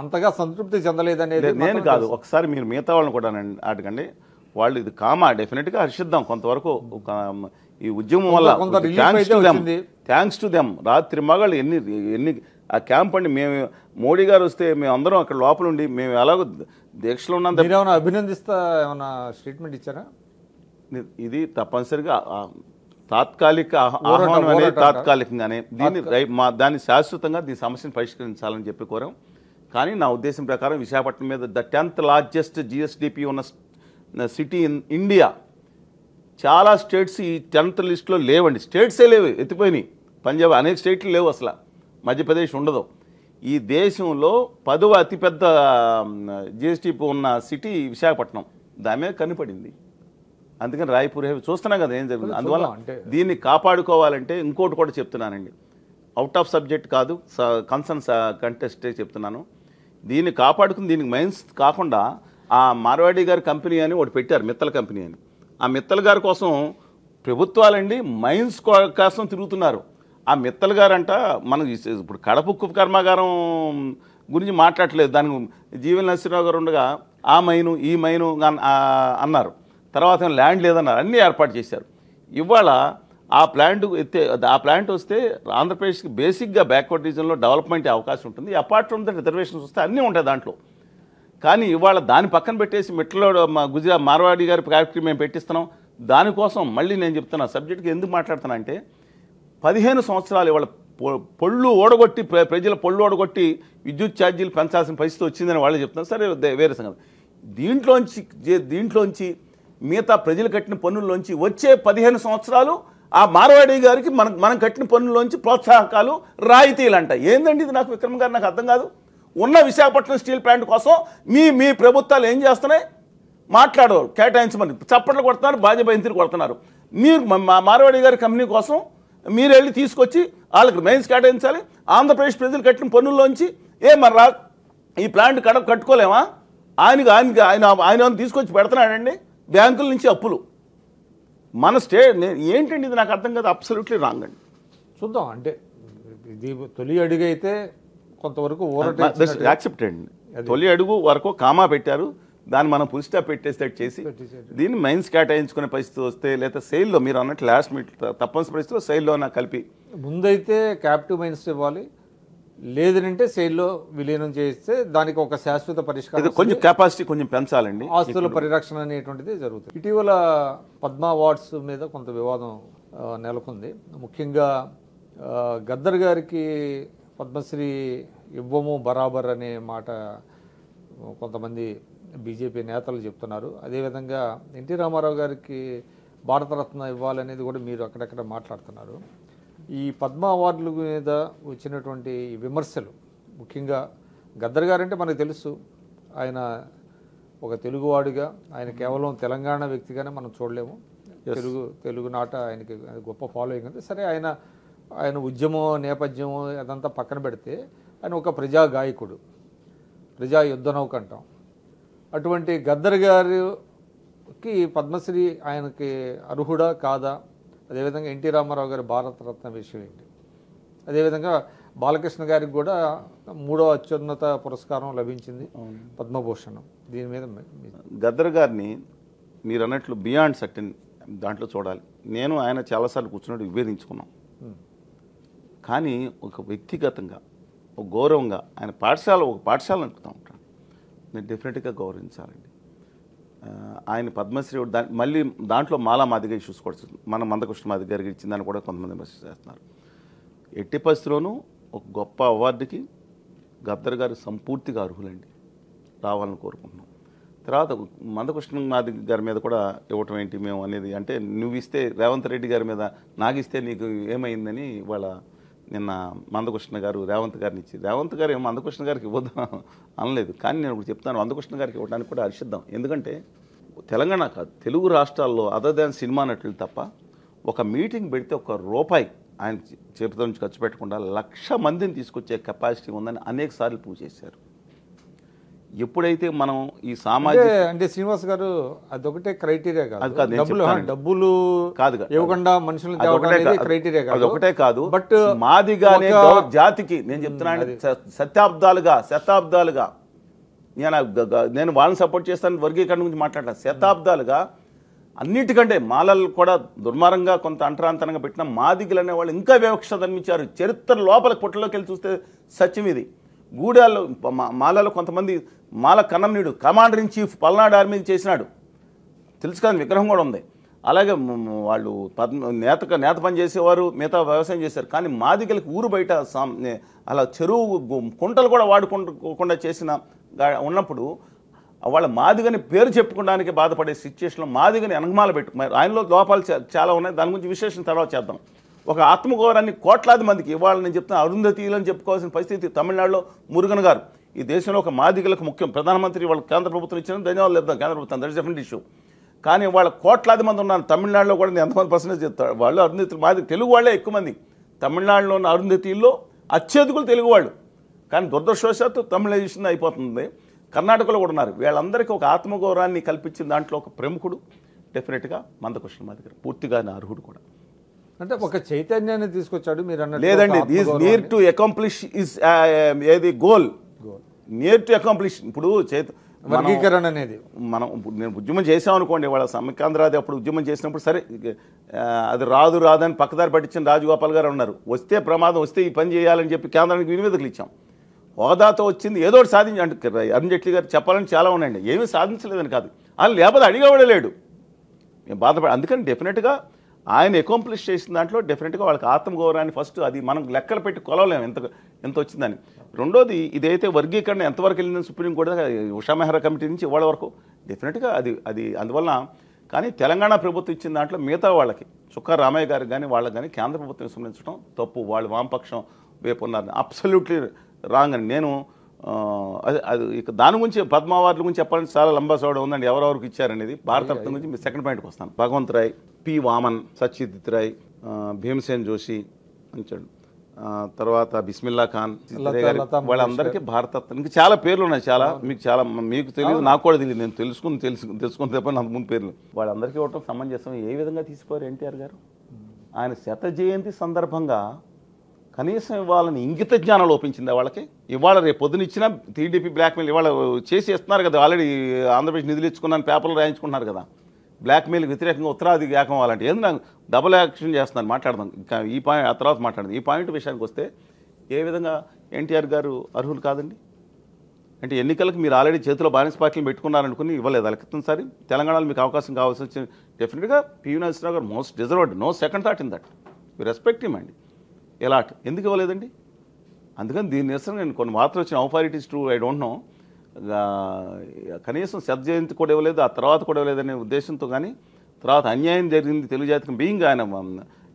అంతగా సంతృప్తి చెందలేదనేది నేను కాదు. ఒకసారి మీరు మిగతా వాళ్ళని కూడా అడగండి. వాళ్ళు ఇది కామా డెఫినెట్గా హర్షిద్దాం కొంతవరకు. ఈ ఉద్యమం వల్ల థ్యాంక్స్ టు దెమ్ రాత్రి మగాళ్ళు ఎన్ని ఆ క్యాంప్ అండి. మేము మోడీ గారు వస్తే మేము అందరం అక్కడ లోపల ఉండి మేము ఎలాగో దీక్షలో ఉన్నాం. ఏమైనా అభినందిస్తా ఏమైనా స్టేట్మెంట్ ఇచ్చారా? ఇది తప్పనిసరిగా తాత్కాలిక ఆహ్వానం అనేది తాత్కాలికంగానే దాన్ని శాశ్వతంగా దీని సమస్యను పరిష్కరించాలని చెప్పి కోరాం. కానీ నా ఉద్దేశం ప్రకారం విశాఖపట్నం మీద ద 10th లార్జెస్ట్ జిఎస్డిపి ఉన్న సిటీ ఇన్ ఇండియా. చాలా స్టేట్స్ ఈ 10th లిస్ట్లో లేవండి. స్టేట్సే లేవు, ఎత్తిపోయినాయి. పంజాబ్ అనేక స్టేట్లు లేవు, అసలు మధ్యప్రదేశ్ ఉండదు. ఈ దేశంలో 10వ అతిపెద్ద జిఎస్డిపి ఉన్న సిటీ విశాఖపట్నం. దాని మీద కనిపడింది. అందుకని రాయ్పూర్ చూస్తున్నాం కదా ఏం జరుగుతుంది. అందువల్ల దీన్ని కాపాడుకోవాలంటే ఇంకోటి కూడా చెప్తున్నానండి, అవుట్ ఆఫ్ సబ్జెక్ట్ కాదు, కన్సర్న్ కంటెస్టే చెప్తున్నాను. దీన్ని కాపాడుకుని దీనికి మైన్స్ కాకుండా ఆ మార్వాడి గారి కంపెనీ అని ఒకటి పెట్టారు, మిత్తల కంపెనీ అని. ఆ మిత్తల గారి కోసం ప్రభుత్వాలండి మైన్స్ కోసం తిరుగుతున్నారు. ఆ మిత్తల గారంట మనకు ఇప్పుడు కడప ఉక్కు కర్మాగారం గురించి మాట్లాడలేదు. దానికి జీవన్ నరసింహరావు గారు ఉండగా ఆ మైను ఈ మైను అన్నారు. తర్వాత ల్యాండ్ లేదన్నారు. అన్నీ ఏర్పాటు చేశారు. ఇవాళ ఆ ప్లాంట్ వస్తే ఆంధ్రప్రదేశ్కి బేసిక్గా బ్యాక్వర్డ్ రీజన్లో డెవలప్మెంట్ అవకాశం ఉంటుంది. అపార్ట్ ఫ్రమ్ ద రిజర్వేషన్స్ వస్తే అన్నీ ఉంటాయి దాంట్లో. కానీ ఇవాళ దాన్ని పక్కన పెట్టేసి మెట్లో గుజరాత్ మార్వాడి గారి ఫ్యాక్టరీ మేము పెట్టిస్తున్నాం. దానికోసం మళ్ళీ నేను చెప్తున్నా సబ్జెక్ట్కి ఎందుకు మాట్లాడుతున్నా అంటే 15 సంవత్సరాలు ఇవాళ పొళ్ళు ఓడగొట్టి ప్రజల పొళ్ళు ఓడగొట్టి విద్యుత్ ఛార్జీలు పెంచాల్సిన పరిస్థితి వచ్చిందని వాళ్ళు చెప్తున్నారు. సరే వేరే సంగతి. దీంట్లోంచి మిగతా ప్రజలు కట్టిన పన్నుల్లోంచి వచ్చే 15 సంవత్సరాలు ఆ మార్వాడి గారికి మనం కట్టిన పన్నుల్లోంచి ప్రోత్సాహకాలు రాయితీలు అంట. ఏందండి ఇది? నాకు విక్రమ్ గారు నాకు అర్థం కాదు. ఉన్న విశాఖపట్నం స్టీల్ ప్లాంట్ కోసం మీ ప్రభుత్వాలు ఏం చేస్తున్నాయి? మాట్లాడరు, కేటాయించమని చప్పట్లు కొడుతున్నారు, బాధ్యత కొడుతున్నారు. మీరు మార్వాడి గారి కంపెనీ కోసం మీరు వెళ్ళి తీసుకొచ్చి వాళ్ళకి మైన్స్ కేటాయించాలి. ఆంధ్రప్రదేశ్ ప్రజలు కట్టిన పన్నుల్లోంచి మర్రా ఈ ప్లాంట్ కట్టుకోలేమా? ఆయన తీసుకొచ్చి పెడుతున్నాడండి బ్యాంకుల నుంచి అప్పులు. మన ఏంటండి ఇది? నాకు అర్థం కాదు. అబ్సల్యూట్లీ రాంగ్ అండి. చూద్దాం. అంటే ఇది తొలి అడుగు అయితే కొంతవరకు యాక్సెప్టెడ్. తొలి అడుగు వరకు కామా పెట్టారు. దాన్ని మనం ఫుల్ స్టాప్ పెట్టేసేట్ చేసి దీన్ని మైన్స్ కేటాయించుకునే పరిస్థితి వస్తే లేదా సెయిల్లో మీరు అన్నట్టు లాస్ట్ మినిట్ తప్పనిసరి పరిస్థితిలో సెయిల్లో కలిపి ముందైతే క్యాప్టివ్ మైన్స్ ఇవ్వాలి. లేదంటే సేల్లో విలీనం చేస్తే దానికి ఒక శాశ్వత పరిష్కారం కొంచెం కెపాసిటీ కొంచెం పెంచాలండి. ఆస్తుల పరిరక్షణ అనేటువంటిది జరుగుతుంది. ఇటీవల పద్మ అవార్డ్స్ మీద కొంత వివాదం నెలకొంది. ముఖ్యంగా గద్దర్ గారికి పద్మశ్రీ ఇవ్వము బరాబర్ అనే మాట కొంతమంది బీజేపీ నేతలు చెప్తున్నారు. అదేవిధంగా ఎన్టీ రామారావు గారికి భారతరత్న ఇవ్వాలనేది కూడా మీరు అక్కడక్కడ మాట్లాడుతున్నారు. ఈ పద్మ అవార్డుల మీద వచ్చినటువంటి విమర్శలు, ముఖ్యంగా గద్దర్ గారంటే మనకు తెలుసు, ఆయన ఒక తెలుగువాడిగా, ఆయన కేవలం తెలంగాణ వ్యక్తిగానే మనం చూడలేము. తెలుగు నాట ఆయనకి గొప్ప ఫాలోయింగ్ ఉంది. సరే, ఆయన ఉద్యమం నేపథ్యం అదంతా పక్కన పెడితే ఆయన ఒక ప్రజా గాయకుడు, ప్రజా యుద్ధ నౌక అంటాం. అటువంటి గద్దర్ గారికి పద్మశ్రీ ఆయనకి అర్హుడా కాదా? అదేవిధంగా ఎన్టీ రామారావు గారి భారతరత్న విషయం ఏంటి? అదేవిధంగా బాలకృష్ణ గారికి కూడా 3వ అత్యున్నత పురస్కారం లభించింది, పద్మభూషణం. దీని మీద గద్దర్ గారిని మీరు అన్నట్లు బియాండ్ సర్టెన్ దాంట్లో చూడాలి. నేను ఆయన చాలాసార్లు కూర్చున్నట్టు విభేదించుకున్నాం. కానీ ఒక వ్యక్తిగతంగా, ఒక గౌరవంగా ఆయన ఒక పాఠశాల నడుపుతూ ఉంటాను. నేను డెఫినెట్గా గౌరవించాలండి. ఆయన పద్మశ్రీ మళ్ళీ దాంట్లో మాలా మాదిగ ఇష్యూస్ కూడా మన మందకృష్ణ మాదిగ గారికి ఇచ్చిందని కూడా కొంతమంది మెసేజ్ చేస్తున్నారు. ఎట్టి పరిస్థితిలోనూ ఒక గొప్ప అవార్డుకి గద్దర్ గారు సంపూర్తిగా అర్హులండి, రావాలని కోరుకుంటున్నాం. తర్వాత మందకృష్ణ మాదిగ గారి మీద కూడా ఇవ్వటం ఏంటి మేము అనేది, అంటే నువ్వు ఇస్తే రేవంత్ రెడ్డి గారి మీద నాగిస్తే నీకు ఏమైందని వాళ్ళ నిన్న మందకృష్ణ గారు రేవంత్ గారిని ఇచ్చి, రేవంత్ గారు ఏమో మందకృష్ణ గారికి ఇవ్వద్దాం అనలేదు. కానీ నేను ఇప్పుడు చెప్తాను, మందకృష్ణ గారికి ఇవ్వడానికి కూడా హర్షిద్దాం. ఎందుకంటే తెలంగాణ కాదు, తెలుగు రాష్ట్రాల్లో అదర్ దాన్ సినిమా నటులు తప్ప ఒక మీటింగ్ పెడితే ₹1 ఆయన చేతితో నుంచి ఖర్చు పెట్టకుండా 1,00,000 మందిని తీసుకొచ్చే కెపాసిటీ ఉందని అనేక సార్లు ప్రూవ్ చేశారు. ఎప్పుడైతే మనం ఈ సామాజిక అంటే శ్రీనివాస్ గారు అదొకటే క్రైటీరియా కాదు, డబ్బులు కాదు ఇవ్వకుండా మనుషులు క్రైటీరియా కాదు, ఒకటే కాదు. బట్ మాదిగా జాతికి నేను చెప్తున్నాను, శతాబ్దాలుగా నేను వాళ్ళని సపోర్ట్ చేస్తాను, వర్గీకరణ గురించి మాట్లాడతాను. శతాబ్దాలుగా అన్నిటికంటే మాలలు కూడా దుర్మార్గంగా కొంత అంటరాంతరంగా పెట్టిన మాదిగలు అనే వాళ్ళు ఇంకా వివక్ష జన్మించారు. చరిత్ర లోపల పుట్టలోకి వెళ్ళి చూస్తే సత్యం ఇది. గూడాల్లో మాలలో కొంతమంది మాల Kannamneedu commander in chief Palnadu army చేసినాడు, తెలుసు కదా, విగ్రహం కూడా ఉంది. అలాగే వాళ్ళు నేత పని చేసేవారు, మిగతా వ్యవసాయం చేశారు. కానీ మాదిగలకి ఊరు బయట అలా చెరువు కుంటలు కూడా వాడుకోకుండా చేసిన ఉన్నప్పుడు వాళ్ళ మాదిగని పేరు చెప్పుకోవడానికి బాధపడే సిచ్యువేషన్లో మాదిగని వెనకమాల పెట్టుకున్నారు. ఆయనలో లోపాలు చాలా ఉన్నాయి, దాని గురించి విశ్లేషణ తర్వాత చేద్దాం. ఒక ఆత్మగౌరవాన్ని కోట్లాది మందికి ఇవాళ నేను చెప్తున్నా, అరుంధతీయులని చెప్పుకోవాల్సిన పరిస్థితి తమిళనాడులో మురుగన్ గారు. ఈ దేశంలో ఒక మాదిగలకు ముఖ్యం ప్రధానమంత్రి వాళ్ళకి కేంద్ర ప్రభుత్వం ఇచ్చిన ధన్యవాదాలు చెప్తాం, కేంద్ర ప్రభుత్వం దట్ ఇస్ డెఫినెట్ ఇష్యూ. కానీ వాళ్ళ కోట్లాది మంది ఉన్నారు. తమిళనాడులో కూడా నేను ఎంతమంది పర్సెంటేజ్ చెప్తాడు, వాళ్ళు అరుంధతులు మాది తెలుగు వాళ్ళే ఎక్కువ మంది. తమిళనాడులో ఉన్న అరుంధతీయుల్లో అత్యధికులు తెలుగు వాళ్ళు. కానీ దురదృష్టవశాత్తు తమిళైజేషన్ అయిపోతుంది. కర్ణాటకలో కూడా ఉన్నారు. వీళ్ళందరికీ ఒక ఆత్మగౌరవాన్ని కల్పించిన దాంట్లో ఒక ప్రముఖుడు డెఫినెట్గా మందకృష్ణ మాదిగ, పూర్తిగా అర్హుడు కూడా. అంటే ఒక చైతన్యాన్ని తీసుకొచ్చాడు మీరు అన్నట్టు. లేదండి, this near to accomplish is ఏది గోల్, నియర్ టు అకాంప్లిష్. ఇప్పుడు వర్గీకరణ అనేది మనం నేను ఉద్యమం చేసాం అనుకోండి, వాళ్ళ సమైక్యాంధ్రాది అప్పుడు ఉద్యమం చేసినప్పుడు సరే అది రాదని పక్కదారి పట్టించిన రాజగోపాల్ గారు ఉన్నారు. వస్తే ప్రమాదం, వస్తే ఈ పని చేయాలని చెప్పి కేంద్రానికి నివేదికలు ఇచ్చాం. హోదాతో వచ్చింది ఏదో ఒకటి సాధించి అంటే అరుణ్ జైట్లీ గారు చెప్పాలని చాలా ఉన్నాయండి, ఏమీ సాధించలేదని కాదు, వాళ్ళు లేకపోతే అడిగేవాడే లేడు. మేము బాధపడి అందుకని డెఫినెట్గా ఆయన అకాంప్లిష్ చేసిన దాంట్లో డెఫినెట్గా వాళ్ళకి ఆత్మగౌరవాన్ని ఫస్ట్ అది మనం లెక్కలు పెట్టి కొలవలేము ఎంత వచ్చిందని. రెండోది ఇదైతే వర్గీకరణ ఎంతవరకు వెళ్ళిందని సుప్రీంకోర్టు ఉషా మెహ్రా కమిటీ నుంచి ఇవాళ వరకు డెఫినెట్గా అది అందువలన. కానీ తెలంగాణ ప్రభుత్వం ఇచ్చిన దాంట్లో మిగతా వాళ్ళకి చుక్కా రామయ్య గారికి కానీ వాళ్ళకి కానీ కేంద్ర ప్రభుత్వం విస్మరించడం తప్పు. వాళ్ళు వామపక్షం వైపు ఉన్నారు, అబ్సల్యూట్లీ రాంగ్ అని నేను అది ఇక దాని గురించి పద్మ అవార్డుల గురించి చెప్పాలని చాలా లంబాసోడ ఉందండి, ఎవరెవరికి ఇచ్చారనేది. భారతరత్న గురించి మీ సెకండ్ పాయింట్కి వస్తాను. భగవంత్ రాయ్, పి వామన్, సత్యజిత్ రాయ్, భీమసేన్ జోషి అంచాడు, తర్వాత బిస్మిల్లా ఖాన్, వాళ్ళందరికీ భారతరత్న. ఇంకా చాలా పేర్లు ఉన్నాయి, చాలా మీకు తెలియదు, నాకు కూడా తెలియదు, నేను తెలుసుకుని తప్ప నాకు ముందు పేర్లు. వాళ్ళందరికీ ఇవ్వటం సమంజసం. ఏ విధంగా తీసిపోయారు ఎన్టీఆర్ గారు? ఆయన 100వ జయంతి సందర్భంగా కనీసం ఇవ్వాలని ఇంగిత జ్ఞానం లోపించింది వాళ్ళకి. ఇవాళ రేపు పొద్దున ఇచ్చినా టీడీపీ బ్లాక్మెయిల్ ఇవాళ చేసి ఇస్తున్నారు కదా, ఆల్రెడీ ఆంధ్రప్రదేశ్ నిధులు ఇచ్చుకున్నాను పేపర్లు రాయించుకుంటున్నారు కదా, బ్లాక్మెయిల్కి వ్యతిరేకంగా ఉత్తరాది ఏకం అవ్వాలంటే ఏంది నాకు డబుల్ యాక్షన్ చేస్తున్నారు. మాట్లాడదాం ఇంకా ఈ పాయింట్, ఆ తర్వాత మాట్లాడదాం. ఈ పాయింట్ విషయానికి వస్తే ఏ విధంగా ఎన్టీఆర్ గారు అర్హులు కాదండి? అంటే ఎన్నికలకు మీరు ఆల్రెడీ చేతిలో బానిస పార్టీలు పెట్టుకున్నారనుకుని ఇవ్వలేదు. అలా క్రితంసారి తెలంగాణలో మీకు అవకాశం కావాల్సి వచ్చింది. డెఫినెట్గా పివి నరసింహరావు గారు most deserved, no second thought in that. We respect him అండి. ఎలాట్ ఎందుకు ఇవ్వలేదండి? అందుకని దీని నిరసన నేను కొన్ని వార్తలు వచ్చిన how far it is true I don't know. కనీసం శత జయంతి కూడా ఇవ్వలేదు, ఆ తర్వాత కూడా ఇవ్వలేదనే ఉద్దేశంతో. కానీ తర్వాత అన్యాయం జరిగింది తెలుగు జాతికి. బీయింగ్ ఆయన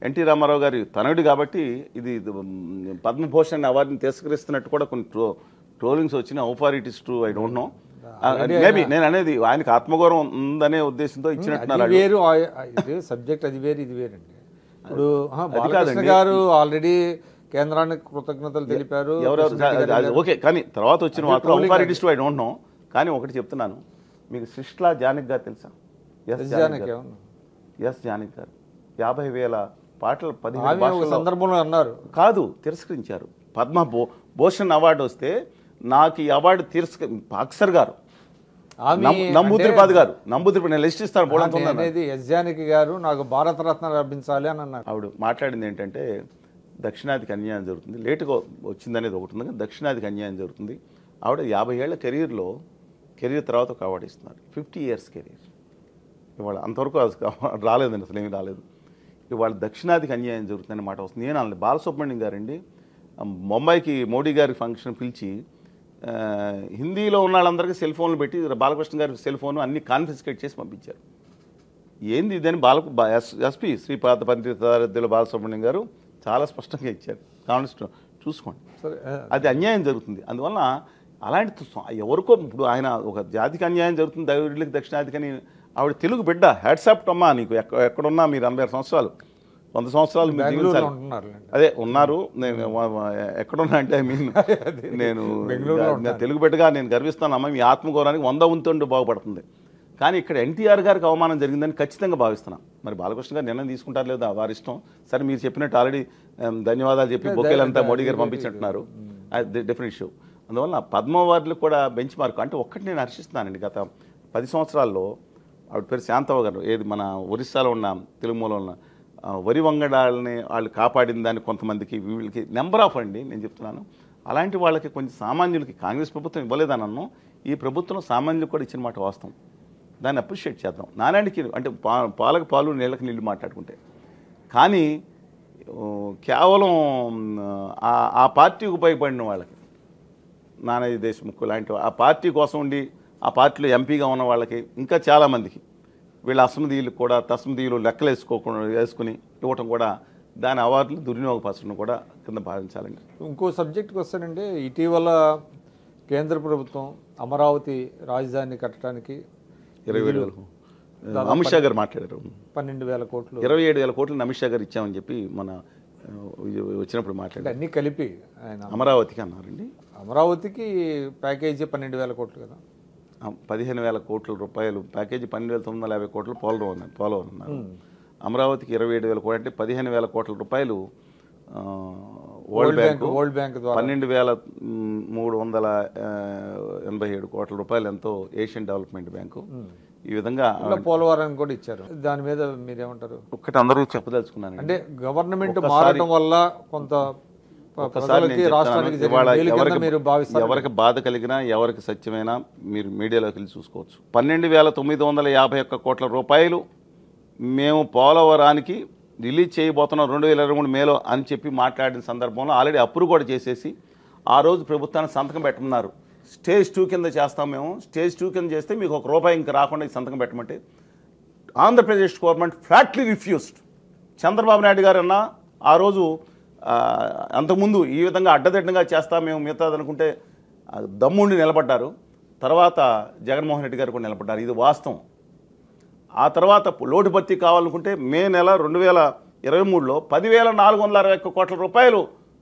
ఎన్టీ రామారావు గారి తనయుడు కాబట్టి ఇది పద్మభూషణ్ అవార్డుని తిరస్కరిస్తున్నట్టు కూడా కొన్ని ట్రోలింగ్స్ వచ్చినాయి. How far it is true I don't know. Maybe నేను అనేది ఆయనకు ఆత్మగౌరవం ఉందనే ఉద్దేశంతో ఇచ్చినట్టున్నారు. వేరు సబ్జెక్ట్, అది వేరు ఇది వేరండి. ఇప్పుడు బాలకృష్ణ గారు ఆల్రెడీ కేంద్రానికి కృతజ్ఞతలు తెలిపారు. ఓకే, కానీ తర్వాత వచ్చిన వార్తలు how far it is true I don't know. కానీ ఒకటి చెప్తున్నాను, మీకు సృష్టిలా జానక్ గారు తెలుసా? ఎస్ జానక్ గారు 50,000 పాటలు 15 సందర్భంలో అన్నారు. కాదు, తిరస్కరించారు. పద్మభూషణ్ అవార్డు వస్తే నాకు ఈ అవార్డు అక్సర్ గారు, నంబూద్రిపాద్ గారు, నంబూద్రిపాద్ నేను లిస్ట్ ఇస్తాను. అనేది ఎస్ జానకి గారు నాకు భారతరత్న లభించాలి అని అన్నారు. ఆవిడ మాట్లాడింది ఏంటంటే దక్షిణాదికి అన్యాయం జరుగుతుంది, లేటుగా వచ్చిందనేది ఒకటి ఉంది, కానీ దక్షిణాదికి అన్యాయం జరుగుతుంది. ఆవిడ 50 ఏళ్ల కెరీర్ తర్వాత ఒక అవార్డు ఇస్తున్నారు. 50 years కెరీర్. ఇవాళ అంతవరకు రాలేదండి, అసలు ఏమీ రాలేదు. ఇవాళ దక్షిణాదికి అన్యాయం జరుగుతుందనే మాట వస్తుంది. నేను అనలేదు. బాలసుబ్రహ్మణ్యం గారండి ముంబైకి మోడీ గారి ఫంక్షన్ పిలిచి హిందీలో ఉన్న వాళ్ళందరికీ సెల్ ఫోన్లు పెట్టి బాలకృష్ణ గారి సెల్ ఫోన్ అన్ని కాన్ఫిస్కేట్ చేసి పంపించారు. ఏంది ఇదని ఎస్పీ శ్రీపాద పండితుల బాలసుబ్రహ్మణ్యం గారు చాలా స్పష్టంగా ఇచ్చారు. కాన్స్టిట్యూషన్ చూసుకోండి, అది అన్యాయం జరుగుతుంది. అందువల్ల అలాంటి ఎవరికో ఇప్పుడు ఆయన ఒక జాతికి అన్యాయం జరుగుతుంది, దైవరికి దక్షిణాదికని. ఆవిడ తెలుగు బిడ్డ, హ్యాట్సాప్ అమ్మా నీకు. ఎక్కడున్నా మీరు 86 సంవత్సరాలు 100 సంవత్సరాలు మీరు జీవించాలి. అదే ఉన్నారు. నేను ఎక్కడున్నా అంటే ఐ మీన్ నేను తెలుగు బిడ్డగా నేను గర్విస్తాను అమ్మా. మీ ఆత్మగౌరవానికి 100 ఉంటుండే బాగుపడుతుంది. కానీ ఇక్కడ ఎన్టీఆర్ గారికి అవమానం జరిగిందని ఖచ్చితంగా భావిస్తున్నాం. మరి బాలకృష్ణ గారు నిర్ణయం తీసుకుంటారు లేదా వారి ఇష్టం. సరే, మీరు చెప్పినట్టు ఆల్రెడీ ధన్యవాదాలు చెప్పి బొకేలంతా మోడీ గారు పంపించినట్టున్నారు. Definite issue. అందువల్ల పద్మ అవార్డులు కూడా బెంచ్ మార్క్. అంటే ఒక్కటి నేను హర్షిస్తున్నానండి, గత 10 సంవత్సరాల్లో ఆవిడ పేరు శాంతవ్వ గారు, ఏది మన ఒరిస్సాలో ఉన్న తెలుగులో ఉన్న వరి వంగడాలని వాళ్ళు కాపాడిన దాన్ని కొంతమందికి వీళ్ళకి నెంబర్ ఆఫ్ అండి నేను చెప్తున్నాను. అలాంటి వాళ్ళకి కొంచెం సామాన్యులకి కాంగ్రెస్ ప్రభుత్వం ఇవ్వలేదనను, ఈ ప్రభుత్వం సామాన్యులకు కూడా ఇచ్చిన మాట వాస్తవం. దాన్ని అప్రిషియేట్ చేద్దాం. నానాడికి అంటే పాలకు పాలు నీళ్ళకి నీళ్ళు మాట్లాడుకుంటే. కానీ కేవలం ఆ పార్టీకి ఉపయోగపడిన వాళ్ళకి, నానాజీ దేశ్ముఖ్ లాంటి ఆ పార్టీ కోసం ఉండి ఆ పార్టీలో ఎంపీగా ఉన్న వాళ్ళకి, ఇంకా చాలామందికి వీళ్ళ అసమధీయులు కూడా తస్మధీయులు లెక్కలు వేసుకుని ఇవ్వటం కూడా దాని అవార్డులు దుర్వినియోగపరచడం కూడా కింద భావించాలండి. ఇంకో సబ్జెక్ట్కి వస్తానండి. ఇటీవల కేంద్ర ప్రభుత్వం అమరావతి రాజధాని కట్టడానికి 27,000 అమిత్ షా గారు మాట్లాడారు. 12,000 కోట్లు 27,000 కోట్లు అమిత్ షా గారు ఇచ్చామని చెప్పి మన వచ్చినప్పుడు మాట్లాడారు. అన్నీ కలిపి ఆయన అమరావతికి అన్నారండి. అమరావతికి ప్యాకేజీ 12,000 కోట్లు కదా. 15,000 కోట్ల రూపాయలు ప్యాకేజీ, 12,950 కోట్లు పోలవరం అన్నారు. అమరావతికి 27,000 కోట్లు అంటే 15,000 కోట్ల రూపాయలు వరల్డ్ బ్యాంక్ 12,387 కోట్ల రూపాయలు ఎంతో ఏషియన్ డెవలప్మెంట్ బ్యాంకు. ఈ విధంగా పోలవరానికి కూడా ఇచ్చారు. దాని మీద మీరేమంటారు? ఒక్కటి అందరూ చెప్పదలుచుకున్నాను. అంటే గవర్నమెంట్ మారడం వల్ల కొంత ఎవరికి బాధ కలిగినా ఎవరికి సత్యమైనా మీరు మీడియాలోకి వెళ్ళి చూసుకోవచ్చు. 12,951 కోట్ల రూపాయలు మేము పోలవరానికి రిలీజ్ చేయబోతున్నాం 2023 మేలో అని చెప్పి మాట్లాడిన సందర్భంలో ఆల్రెడీ అప్రూవ్ కూడా చేసేసి ఆ రోజు ప్రభుత్వాన్ని సంతకం పెట్టమన్నారు. స్టేజ్ 2 కింద చేస్తాం మేము. స్టేజ్ 2 కింద చేస్తే మీకు ₹1 ఇంకా రాకుండా సంతకం పెట్టమంటే ఆంధ్రప్రదేశ్ గవర్నమెంట్ ఫ్లాట్లీ రిఫ్యూజ్డ్. చంద్రబాబు నాయుడు గారు అన్న ఆ రోజు అంతకుముందు ఈ విధంగా అడ్డదిడ్డంగా చేస్తాం మేము మిగతాది అనుకుంటే దమ్ముండి నిలబడ్డారు. తర్వాత జగన్మోహన్ రెడ్డి గారు కూడా నిలబడ్డారు. ఇది వాస్తవం. ఆ తర్వాత లోటు భర్తీ కావాలనుకుంటే మే నెల 2023లో 10,461 కోట్ల రూపాయలు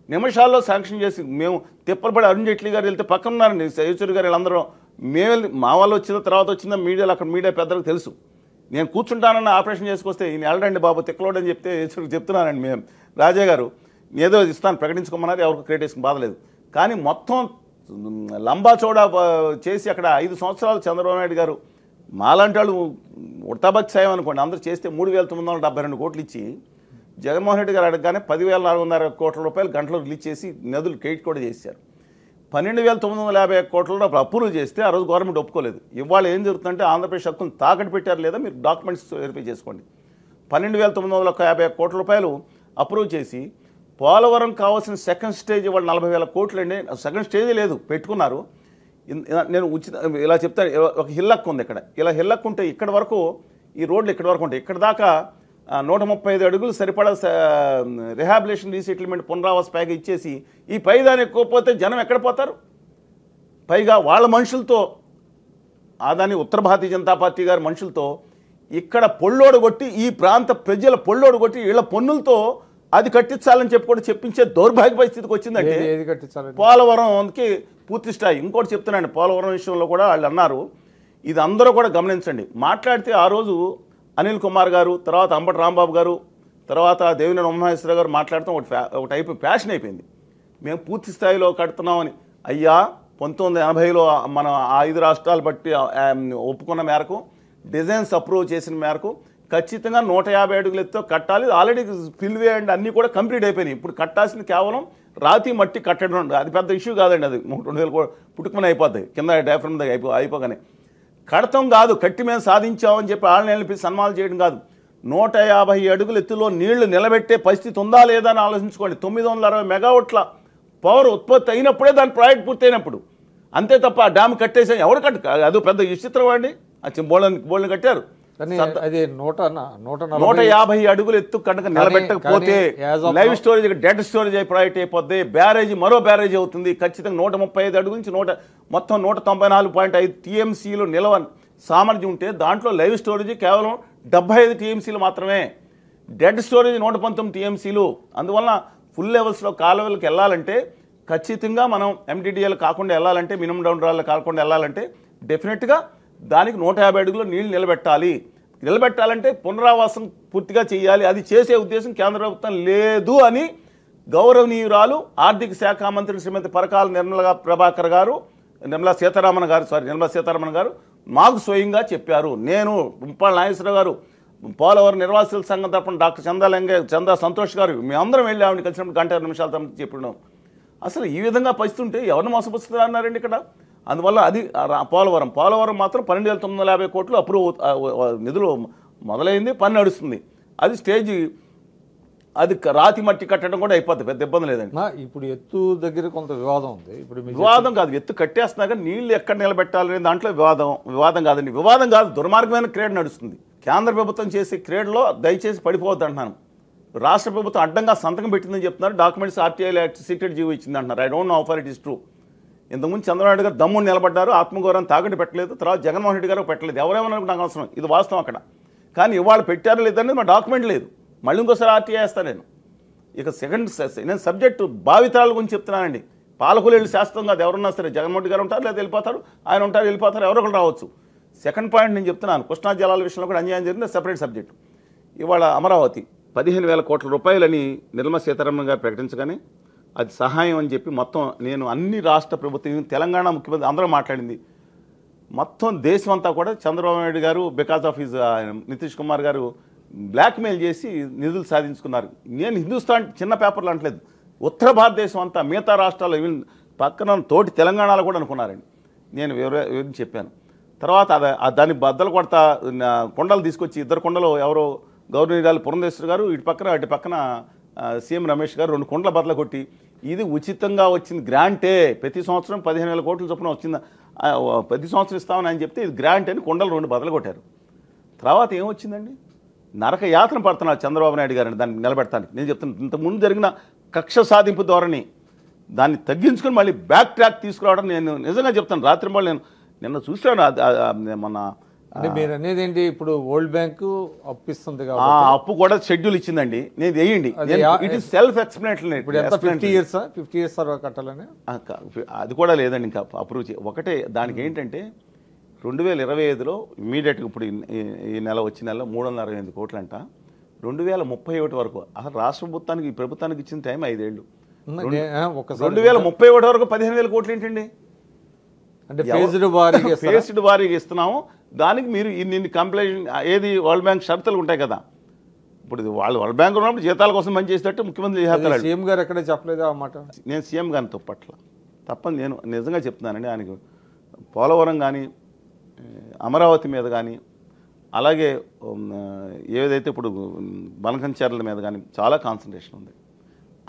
నిమిషాల్లో శాంక్షన్ చేసి మేము తిప్పలపడి అరుణ్ జైట్లీ గారు వెళ్తే పక్కన ఉన్నారండి యేచూరి గారు వీళ్ళందరూ. మా వాళ్ళు వచ్చిన తర్వాత వచ్చిందా మీడియాలో, అక్కడ మీడియా పెద్దలకు తెలుసు. నేను కూర్చుంటానన్న ఆపరేషన్ చేసుకొస్తే ఈయన వెళ్ళండి బాబు తిక్కలోడని చెప్తే యేచూరికి చెప్తున్నానండి మేము. రాజా గారు ఏదో ఇస్తాను ప్రకటించుకోమన్నారు, ఎవరికి క్రియేటేషన్ బాధలేదు. కానీ మొత్తం లంబా చౌడా చేసి అక్కడ 5 సంవత్సరాలు చంద్రబాబు నాయుడు గారు మాలాంటి వాళ్ళు ఉడతాబక్ సాయం అనుకోండి అందరూ చేస్తే 3,972 కోట్లు ఇచ్చి జగన్మోహన్ రెడ్డి గారు అడగగానే 10,460 కోట్ల రూపాయలు గంటలో రిలీజ్ చేసి నిధులు క్రెడిట్ కూడా చేశారు. 12,950 కోట్ల అప్రూవ్ చేస్తే ఆ రోజు గవర్నమెంట్ ఒప్పుకోలేదు. ఇవాళ ఏం జరుగుతుందంటే ఆంధ్రప్రదేశ్ హక్కును తాకట్టు పెట్టారు లేదా మీరు డాక్యుమెంట్స్ వెరిఫై చేసుకోండి. 12,950 కోట్ల రూపాయలు అప్రూవ్ చేసి పోలవరం కావాల్సిన సెకండ్ స్టేజ్ ఇవాళ 40,000 కోట్లు అండి. సెకండ్ స్టేజ్ లేదు పెట్టుకున్నారు. నేను ఇలా చెప్తాను, ఒక హిల్లక్ ఉంది ఇక్కడ, ఇలా హిల్లక్ ఉంటే ఇక్కడ వరకు ఈ రోడ్లు ఇక్కడ వరకు ఉంటాయి. ఇక్కడ దాకా 135 అడుగులు సరిపడా రిహాబిలేషన్ రీసెటిల్మెంట్ పునరావాస ప్యాకేజ్ ఇచ్చేసి ఈ పై దాన్ని ఎక్కువపోతే జనం ఎక్కడ పోతారు? పైగా వాళ్ళ మనుషులతో దాన్ని ఉత్తర భారతీయ జనతా పార్టీ గారి మనుషులతో ఇక్కడ పొళ్ళోడు కొట్టి ఈ ప్రాంత ప్రజల పొళ్ళోడు కొట్టి వీళ్ళ పన్నులతో అది కట్టించాలని చెప్పి కూడా చెప్పించే దౌర్భాగ్య పరిస్థితికి వచ్చిందంటే పోలవరంకి పూర్తి స్థాయి. ఇంకోటి చెప్తున్నాను, పోలవరం విషయంలో కూడా వాళ్ళు అన్నారు, ఇది అందరూ కూడా గమనించండి. మాట్లాడితే ఆ రోజు అనిల్ కుమార్ గారు, తర్వాత అంబటి రాంబాబు గారు, తర్వాత దేవినేని ఉమామహేశ్వర గారు మాట్లాడతాం ఒక టైపు ప్యాషన్ అయిపోయింది. మేము పూర్తి స్థాయిలో కడుతున్నామని. అయ్యా 1980లో మన 5 రాష్ట్రాలు బట్టి ఒప్పుకున్న మేరకు డిజైన్స్ అప్రూవ్ చేసిన మేరకు ఖచ్చితంగా 150 అడుగుల ఎత్తుతో కట్టాలి. ఆల్రెడీ స్పిల్వే అండ్ అన్నీ కూడా కంప్లీట్ అయిపోయినాయి. ఇప్పుడు కట్టాల్సింది కేవలం రాతి మట్టి కట్టడం. అది పెద్ద ఇష్యూ కాదండి, అది 2,000 పుట్టుకుని అయిపోతాయి కింద డయాఫ్రమ్ దగ్గర అయిపోగానే. కడతం కాదు, కట్టి మేము సాధించామని చెప్పి వాళ్ళని నిలిపి సన్మానాలు చేయడం కాదు. 150 అడుగుల ఎత్తులో నీళ్లు నిలబెట్టే పరిస్థితి ఉందా లేదా అని ఆలోచించుకోండి. 960 మెగావాట్ల పవర్ ఉత్పత్తి అయినప్పుడే దాని ప్రాజెక్ట్ పూర్తయినప్పుడు. అంతే తప్ప ఆ డ్యామ్ కట్టేసాం ఎవరు అది పెద్ద విచిత్రం అండి. బోళ్ళని కట్టారు. అది 150 అడుగుల ఎత్తు కనుక నిలబెట్టకపోతే live storage dead storage project అయిపోద్ది. బ్యారేజ్ మరో బ్యారేజ్ అవుతుంది. ఖచ్చితంగా 135 అడుగుల నుంచి మొత్తం 194.5 టీఎంసీలు నిలవ సామర్థ్యం ఉంటే దాంట్లో లైవ్ స్టోరేజ్ కేవలం 75 టీఎంసీలు మాత్రమే. డెడ్ స్టోరేజ్ 119 టీఎంసీలు. అందువల్ల ఫుల్ లెవెల్స్లో కాలువలకు వెళ్ళాలంటే ఖచ్చితంగా మనం ఎండిడిఎల్ కాకుండా వెళ్ళాలంటే, మినిమం డౌన్ డ్రాలు కాకుండా వెళ్ళాలంటే డెఫినెట్గా దానికి 150 అడుగులు నీళ్లు నిలబెట్టాలంటే పునరావాసం పూర్తిగా చేయాలి. అది చేసే ఉద్దేశం కేంద్ర ప్రభుత్వం లేదు అని గౌరవనీయురాలు ఆర్థిక శాఖ మంత్రి శ్రీమతి పరకాల నిర్మలా సీతారామన్ గారు మాకు స్వయంగా చెప్పారు. నేను ముప్పాళ్ళ నాగేశ్వరరావు గారు, పోలవరం నిర్వాసితుల సంఘం తరపున డాక్టర్ చందా సంతోష్ గారు మేమందరం వెళ్ళి ఆవిడని కలిసినప్పుడు 1 గంట 2 నిమిషాల తర్వాత చెప్పినాం. అసలు ఈ విధంగా పరిస్థితి ఉంటే ఎవరిని మోసపుస్తున్నారు అన్నారండి ఇక్కడ. అందువల్ల అది పోలవరం మాత్రం 12,950 కోట్లు అప్రూవ్ నిధులు మొదలైంది, పని నడుస్తుంది. అది స్టేజ్, అది రాతి మట్టి కట్టడం కూడా అయిపోతుంది, పెద్ద ఇబ్బంది లేదండి. ఇప్పుడు ఎత్తు దగ్గర కొంత వివాదం ఉంది. ఇప్పుడు వివాదం కాదు, ఎత్తు కట్టేస్తున్నాక నీళ్లు ఎక్కడ నిలబెట్టాలనే దాంట్లో వివాదం కాదండి. వివాదం కాదు, దుర్మార్గమైన క్రీడ నడుస్తుంది. కేంద్ర ప్రభుత్వం చేసే క్రీడలో దయచేసి పడిపోవద్దు అంటున్నాను. రాష్ట్ర ప్రభుత్వం అడ్డంగా సంతకం పెట్టిందని చెప్తున్నారు. Documents RTI act secret GO ఇచ్చింది అంటున్నారు. I don't know how far it is true. ఇంతకుముందు చంద్రబాబు గారు దమ్ముని నిలబడ్డారు, ఆత్మగౌరవం తాకట్టు పెట్టలేదు. తర్వాత జగన్మోహన్ రెడ్డి గారు పెట్టలేదు. ఎవరేమన్నా నాకు అవసరం, ఇది వాస్తవం అక్కడ. కానీ ఇవాళ పెట్టారో లేదనేది మా డాక్యుమెంట్ లేదు. మళ్ళీ ఇంకోసారి ఆర్టీఐ వేస్తాను నేను. ఇక నేను సబ్జెక్టు భావితరాల గురించి చెప్తున్నానండి. పాలకులు వెళ్ళి శాస్త్రం కాదు, ఎవరున్నా సరే జగన్మోహన్ రెడ్డి గారు ఉంటారు, లేదా వెళ్ళిపోతారు, ఆయన ఉంటారు, వెళ్ళిపోతారు, ఎవరో ఒకరు రావచ్చు. సెకండ్ పాయింట్ నేను చెప్తున్నాను, కృష్ణా జలాల విషయంలో కూడా అన్యాయం జరిగింది, సెపరేట్ సబ్జెక్టు. ఇవాళ అమరావతి 15,000 కోట్ల రూపాయలని నిర్మలా సీతారామన్ గారు ప్రకటించగానే అది సహాయం అని చెప్పి మొత్తం నేను అన్ని రాష్ట్ర ప్రభుత్వం, తెలంగాణ ముఖ్యమంత్రి అందరూ మాట్లాడింది. మొత్తం దేశం అంతా కూడా చంద్రబాబు నాయుడు గారు because of his Nitish Kumar గారు బ్లాక్మెయిల్ చేసి నిధులు సాధించుకున్నారు. నేను హిందుస్థాన్ చిన్న పేపర్లు అంటలేదు, ఉత్తర భారతదేశం అంతా మిగతా రాష్ట్రాల్లో పక్కన తోటి తెలంగాణలో కూడా అనుకున్నారండి. నేను వివరించి చెప్పాను. తర్వాత దాన్ని బద్దలు కొడతా కొండలు తీసుకొచ్చి, 2 కొండలు ఎవరో గవర్నర్ పురంధేశ్వర్ గారు అటు పక్కన సీఎం రమేష్ గారు 2 కొండల బద్దలు కొట్టి, ఇది ఉచితంగా వచ్చింది గ్రాంటే, ప్రతి సంవత్సరం 15,000 కోట్ల చొప్పున వచ్చింది, ప్రతి సంవత్సరం ఇస్తామని ఆయన చెప్తే ఇది గ్రాంట్ అని కొండలు 2 బద్దలు కొట్టారు. తర్వాత ఏమొచ్చిందండి, నరక యాతన పడుతున్నారు చంద్రబాబు నాయుడు గారిని దాన్ని నిలబెడతానికి. నేను చెప్తున్నాను, ఇంతకుముందు జరిగిన కక్ష సాధింపు ధోరణి దాన్ని తగ్గించుకొని మళ్ళీ బ్యాక్ ట్రాక్ తీసుకురావడం నేను నిజంగా చెప్తాను. రాత్రి మళ్ళీ నేను నిన్న చూసాను మన అంటే మీరు అనేది ఏంటి, ఇప్పుడు వరల్డ్ బ్యాంక్ అప్పిస్తుంది అప్పు కూడా షెడ్యూల్ ఇచ్చిందండి, నేను వేయండి, ఇట్ ఈస్ సెల్ఫ్ ఎక్స్ప్లెనేటరీ. ఇప్పుడు ఎంత 50 years కట్టాలని అది కూడా లేదండి ఇంకా అప్రూవ్ ఒకటే. దానికి ఏంటంటే 2025లో ఇమీడియట్గా ఇప్పుడు ఈ నెల వచ్చే నెలలో 368 కోట్లు అంట. 2031 వరకు అసలు రాష్ట్ర ప్రభుత్వానికి, ఈ ప్రభుత్వానికి ఇచ్చిన టైం 5 ఏళ్ళు. 2031 వరకు 15,000 కోట్లు ఏంటండి, అంటే ఫేజ్డ్ వారీగా ఇస్తున్నాము. దానికి మీరు ఇన్ని కంప్లైంట్ ఏది వరల్డ్ బ్యాంక్ షరతులు ఉంటాయి కదా, ఇప్పుడు ఇది వరల్డ్ బ్యాంక్ ఉన్నప్పుడు జీతాల కోసం పని చేసేటట్టు ముఖ్యమంత్రి చేస్తారు. సీఎం గారు ఎక్కడే చెప్పలేదు ఆ మాట. నేను సీఎం గారిని తప్పట్ల తప్పని నేను నిజంగా చెప్తున్నానండి. ఆయనకు పోలవరం కానీ అమరావతి మీద కానీ అలాగే ఏదైతే ఇప్పుడు బనకంచర్ల మీద కానీ చాలా కాన్సన్ట్రేషన్ ఉంది.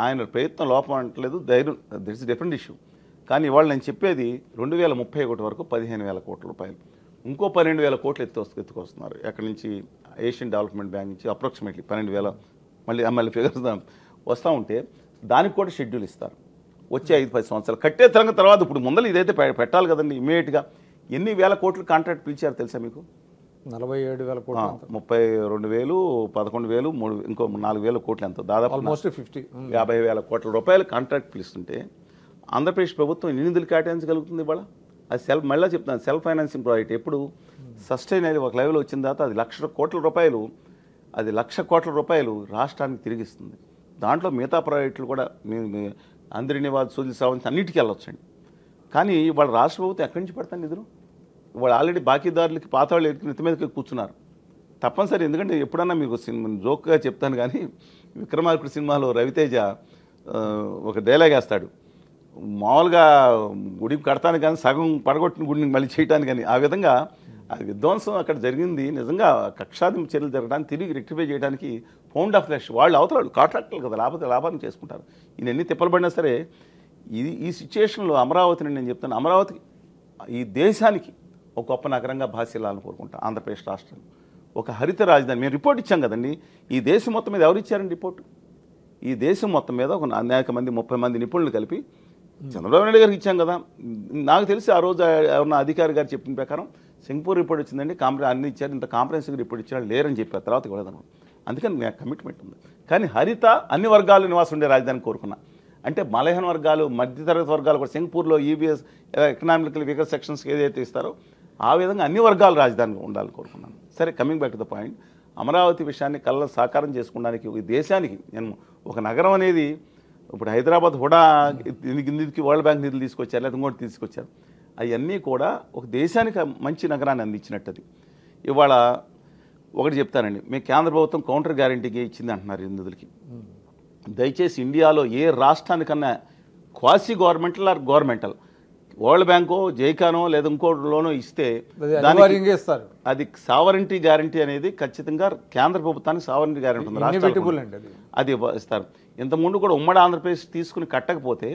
ఆయన ప్రయత్నం లోపం అంటలేదు, ధైర్యం, దిట్స్ డిఫరెంట్ ఇష్యూ. కానీ ఇవాళ నేను చెప్పేది 2031 వరకు 15,000 కోట్ల రూపాయలు, ఇంకో 12,000 కోట్లు ఎత్తుకొస్తున్నారు. ఎక్కడి నుంచి? ఏషియన్ డెవలప్మెంట్ బ్యాంక్ నుంచి అప్రాక్సిమేట్లీ 12,000 మళ్ళీ ఫిగర్స్ వస్తూ ఉంటే దానికి కూడా షెడ్యూల్ ఇస్తారు. వచ్చే 5-10 సంవత్సరాలు కట్టే తర్వాత ఇప్పుడు ముందర ఇదైతే పెట్టాలి కదండి. ఇమీడియట్గా ఎన్ని వేల కోట్లు కాంట్రాక్ట్ పిలిచారు తెలుసా మీకు? 47,000 కోట్లు. 32,000, 11,000, ఇంకో 4,000 కోట్లు ఎంతో, దాదాపు ఆల్మోస్ట్ 50,000 కోట్ల రూపాయలు కాంట్రాక్ట్ పిలుస్తుంటే ఆంధ్రప్రదేశ్ ప్రభుత్వం ఎన్ని నిధులు కేటాయించగలుగుతుంది ఇవాళ? అది మళ్ళీ చెప్తాను, సెల్ఫ్ ఫైనాన్సింగ్ ప్రాజెక్ట్ ఎప్పుడు సస్టైన్ అయ్యి ఒక లెవెల్ వచ్చిన తర్వాత అది 1,00,000 కోట్ల రూపాయలు, అది 1,00,000 కోట్ల రూపాయలు రాష్ట్రానికి తిరిగిస్తుంది. దాంట్లో మిగతా ప్రాజెక్టులు కూడా అందరినివాద్, సుజల్ సావంత్ అన్నిటికీ వెళ్ళొచ్చండి. కానీ ఇవాళ రాష్ట్ర ప్రభుత్వం ఎక్కడి నుంచి పెడతాను నిధులు? ఇవాళ ఆల్రెడీ బాకీదారులకి పాత వాళ్ళు నెత్తి మీదకి కూర్చున్నారు. తప్పనిసరి, ఎందుకంటే ఎప్పుడన్నా మీకు జోక్గా చెప్తాను కానీ విక్రమార్కుడు సినిమాలో రవితేజ ఒక డైలాగ్ వేస్తాడు, మామూలుగా గుడి కడతాను కానీ సగం పడగొట్టిన గుడిని మళ్ళీ చేయటానికి కానీ. ఆ విధంగా అది విధ్వంసం అక్కడ జరిగింది. నిజంగా కక్షాది చర్యలు జరగడానికి, తిరిగి రెక్టిఫై చేయడానికి పౌండ్ ఆఫ్ ఫ్లెష్ వాళ్ళు అవతల కాంట్రాక్టర్లు కదా, లాభాన్ని చేసుకుంటారు. ఈయన ఎన్ని తిప్పలబడినా సరే ఈ సిచ్యుయేషన్లో అమరావతిని నేను చెప్తాను, అమరావతికి ఈ దేశానికి ఒక గొప్ప నగరంగా భాషిల్లాలని కోరుకుంటాను. ఆంధ్రప్రదేశ్ రాష్ట్రం ఒక హరిత రాజధాని, మేము రిపోర్ట్ ఇచ్చాం కదండి. ఈ దేశం మొత్తం మీద ఎవరు ఇచ్చారండి రిపోర్టు? ఈ దేశం మొత్తం మీద ఒక అనేక మంది 30 మంది నిపుణులు కలిపి చంద్రబాబు నాయుడు గారికి ఇచ్చాం కదా. నాకు తెలిసి ఆ రోజు ఎవరన్నా అధికారి గారు చెప్పిన ప్రకారం సింగపూర్ రిపోర్ట్ వచ్చిందండి, అన్ని ఇచ్చారు, ఇంత కాంప్రహెన్సివ్ రిపోర్ట్ ఇచ్చారు, లేరని చెప్పారు. తర్వాత ఇవ్వలేదను. అందుకని నాకు కమిట్మెంట్ ఉంది. కానీ హరిత అన్ని వర్గాలు నివాసం ఉండే రాజధాని కోరుకున్నా. అంటే బలహీన వర్గాలు, మధ్యతరగతి వర్గాలు కూడా సింగపూర్లో ఈబీఎస్ ఎకనామికల్ వీకర్ సెక్షన్స్ ఏదైతే ఇస్తారో ఆ విధంగా అన్ని వర్గాలు రాజధాని ఉండాలని కోరుకున్నాను. సరే, coming back to the point, Amaravati విషయాన్ని కళ్ళ సాకారం చేసుకోవడానికి ఈ దేశానికి నేను ఒక నగరం అనేది, ఇప్పుడు హైదరాబాద్ హుడా నిధికి వరల్డ్ బ్యాంక్ నిధులు తీసుకొచ్చారు, లేదా ఇంకోటి తీసుకొచ్చారు, అవన్నీ కూడా ఒక దేశానికి మంచి నగరాన్ని అందించినట్టు. అది ఇవాళ ఒకటి చెప్తానండి, మేము కేంద్ర ప్రభుత్వం కౌంటర్ గ్యారంటీకి ఇచ్చింది అంటున్నారు ఈ నిధులకి. దయచేసి ఇండియాలో ఏ రాష్ట్రానికన్నా quasi governmental or governmental world బ్యాంకో జైకానో లేదా ఇంకో లోనో ఇస్తే అది సావరెంటీ గ్యారంటీ అనేది ఖచ్చితంగా కేంద్ర ప్రభుత్వానికి సావరెంటీ గ్యారంటీ ఉంది, అది ఇస్తారు. ఇంతకుముందు కూడా ఉమ్మడి ఆంధ్రప్రదేశ్ తీసుకుని కట్టకపోతే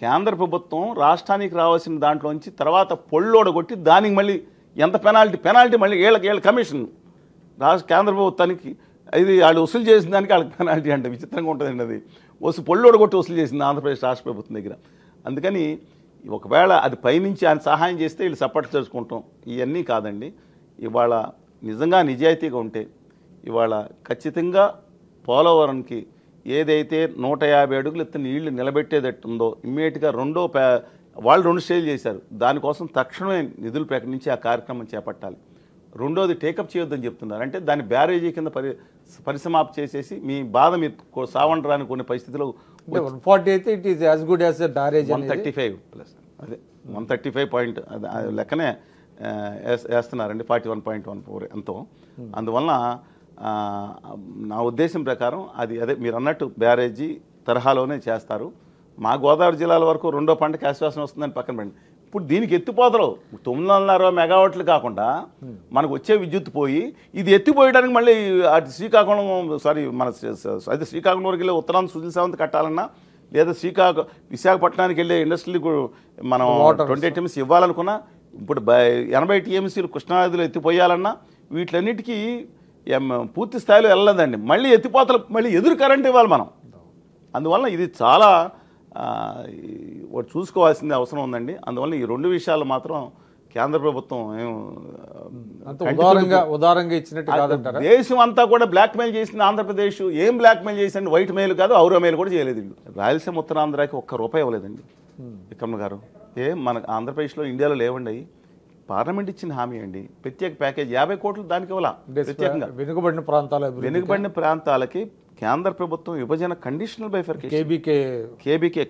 కేంద్ర ప్రభుత్వం రాష్ట్రానికి రావాల్సిన దాంట్లోంచి తర్వాత పొళ్ళోడగొట్టి దానికి మళ్ళీ ఎంత పెనాల్టీ మళ్ళీ ఏళ్ళ కమిషన్ కేంద్ర ప్రభుత్వానికి, ఇది వాళ్ళు వసూలు చేసిన దానికి వాళ్ళకి పెనాల్టీ అంటే విచిత్రంగా ఉంటుందండి. అది పొళ్ళోడగొట్టి వసూలు చేసింది ఆంధ్రప్రదేశ్ రాష్ట్ర ప్రభుత్వం దగ్గర. అందుకని ఒకవేళ అది పైనుంచి ఆయన సహాయం చేస్తే వీళ్ళు సపోర్ట్ చేసుకుంటాం, ఇవన్నీ కాదండి. ఇవాళ నిజంగా నిజాయితీగా ఉంటే ఇవాళ ఖచ్చితంగా పోలవరంకి ఏదైతే 150 అడుగులు ఎత్తున నీళ్లు నిలబెట్టేదట్టుందో ఇమ్మీడియట్గా వాళ్ళు 2 స్టేజ్లు చేశారు. దానికోసం తక్షణమే నిధులు ప్రకటించి ఆ కార్యక్రమం చేపట్టాలి. రెండోది టేకప్ చేయొద్దని చెప్తున్నారు. అంటే దాన్ని బ్యారేజీ కింద పరిసమాప్తి చేసేసి మీ బాధ మీరు సావండ్రాని కొన్ని పరిస్థితుల్లో 140 అయితే it is as good as barrage 135 plus అదే 135 పాయింట్ లెక్కనే వేస్తున్నారండి, 41.14 ఎంతో. అందువలన నా ఉద్దేశం ప్రకారం అదే మీరు అన్నట్టు బ్యారేజీ తరహాలోనే చేస్తారు. మా గోదావరి జిల్లాల వరకు రెండో పంటకి ఆశ్వాసం వస్తుందని పక్కన పెండి. ఇప్పుడు దీనికి ఎత్తిపోతలు 960 మెగావాట్లు కాకుండా మనకు వచ్చే విద్యుత్ పోయి ఇది ఎత్తిపోయడానికి మళ్ళీ అటు శ్రీకాకుళం అది శ్రీకాకుళం వరకు వెళ్ళే ఉత్తరాంధ్ర సుజల్ సావంత్ కట్టాలన్నా లేదా విశాఖపట్నానికి వెళ్ళే ఇండస్ట్రీకి మనం 28 TMC ఇవ్వాలనుకున్నా, ఇప్పుడు 80 TMCలు కృష్ణానదిలో ఎత్తిపోయాలన్నా వీటిలన్నిటికీ పూర్తి స్థాయిలో వెళ్ళలేదండి. మళ్ళీ ఎత్తిపోతలు మళ్ళీ ఎదురు కరెంట్ ఇవ్వాలి మనం. అందువల్ల ఇది చాలా చూసుకోవాల్సింది అవసరం ఉందండి. అందువల్ల ఈ 2 విషయాలు మాత్రం కేంద్ర ప్రభుత్వం ఉదారంగా ఇచ్చినట్టు కాదంటారా? దేశం అంతా కూడా బ్లాక్ మెయిల్ చేసింది. ఆంధ్రప్రదేశ్ ఏం బ్లాక్ మెయిల్ చేసింది? వైట్ మెయిల్ కాదు, ఔరో మెయిల్ కూడా చేయలేదు. రాయలసీమ ఉత్తరాంధ్రకి ₹1 ఇవ్వలేదండి విక్రమ్ గారు. మన ఆంధ్రప్రదేశ్లో ఇండియాలో లేవండి. పార్లమెంట్ ఇచ్చిన హామీ అండి, ప్రత్యేక ప్యాకేజ్ 50 కోట్లు దానికి ఇవ్వాల. ప్రత్యేకంగా వెనుకబడిన ప్రాంతాలకి కేంద్ర ప్రభుత్వం విభజన conditional bifurcation KBK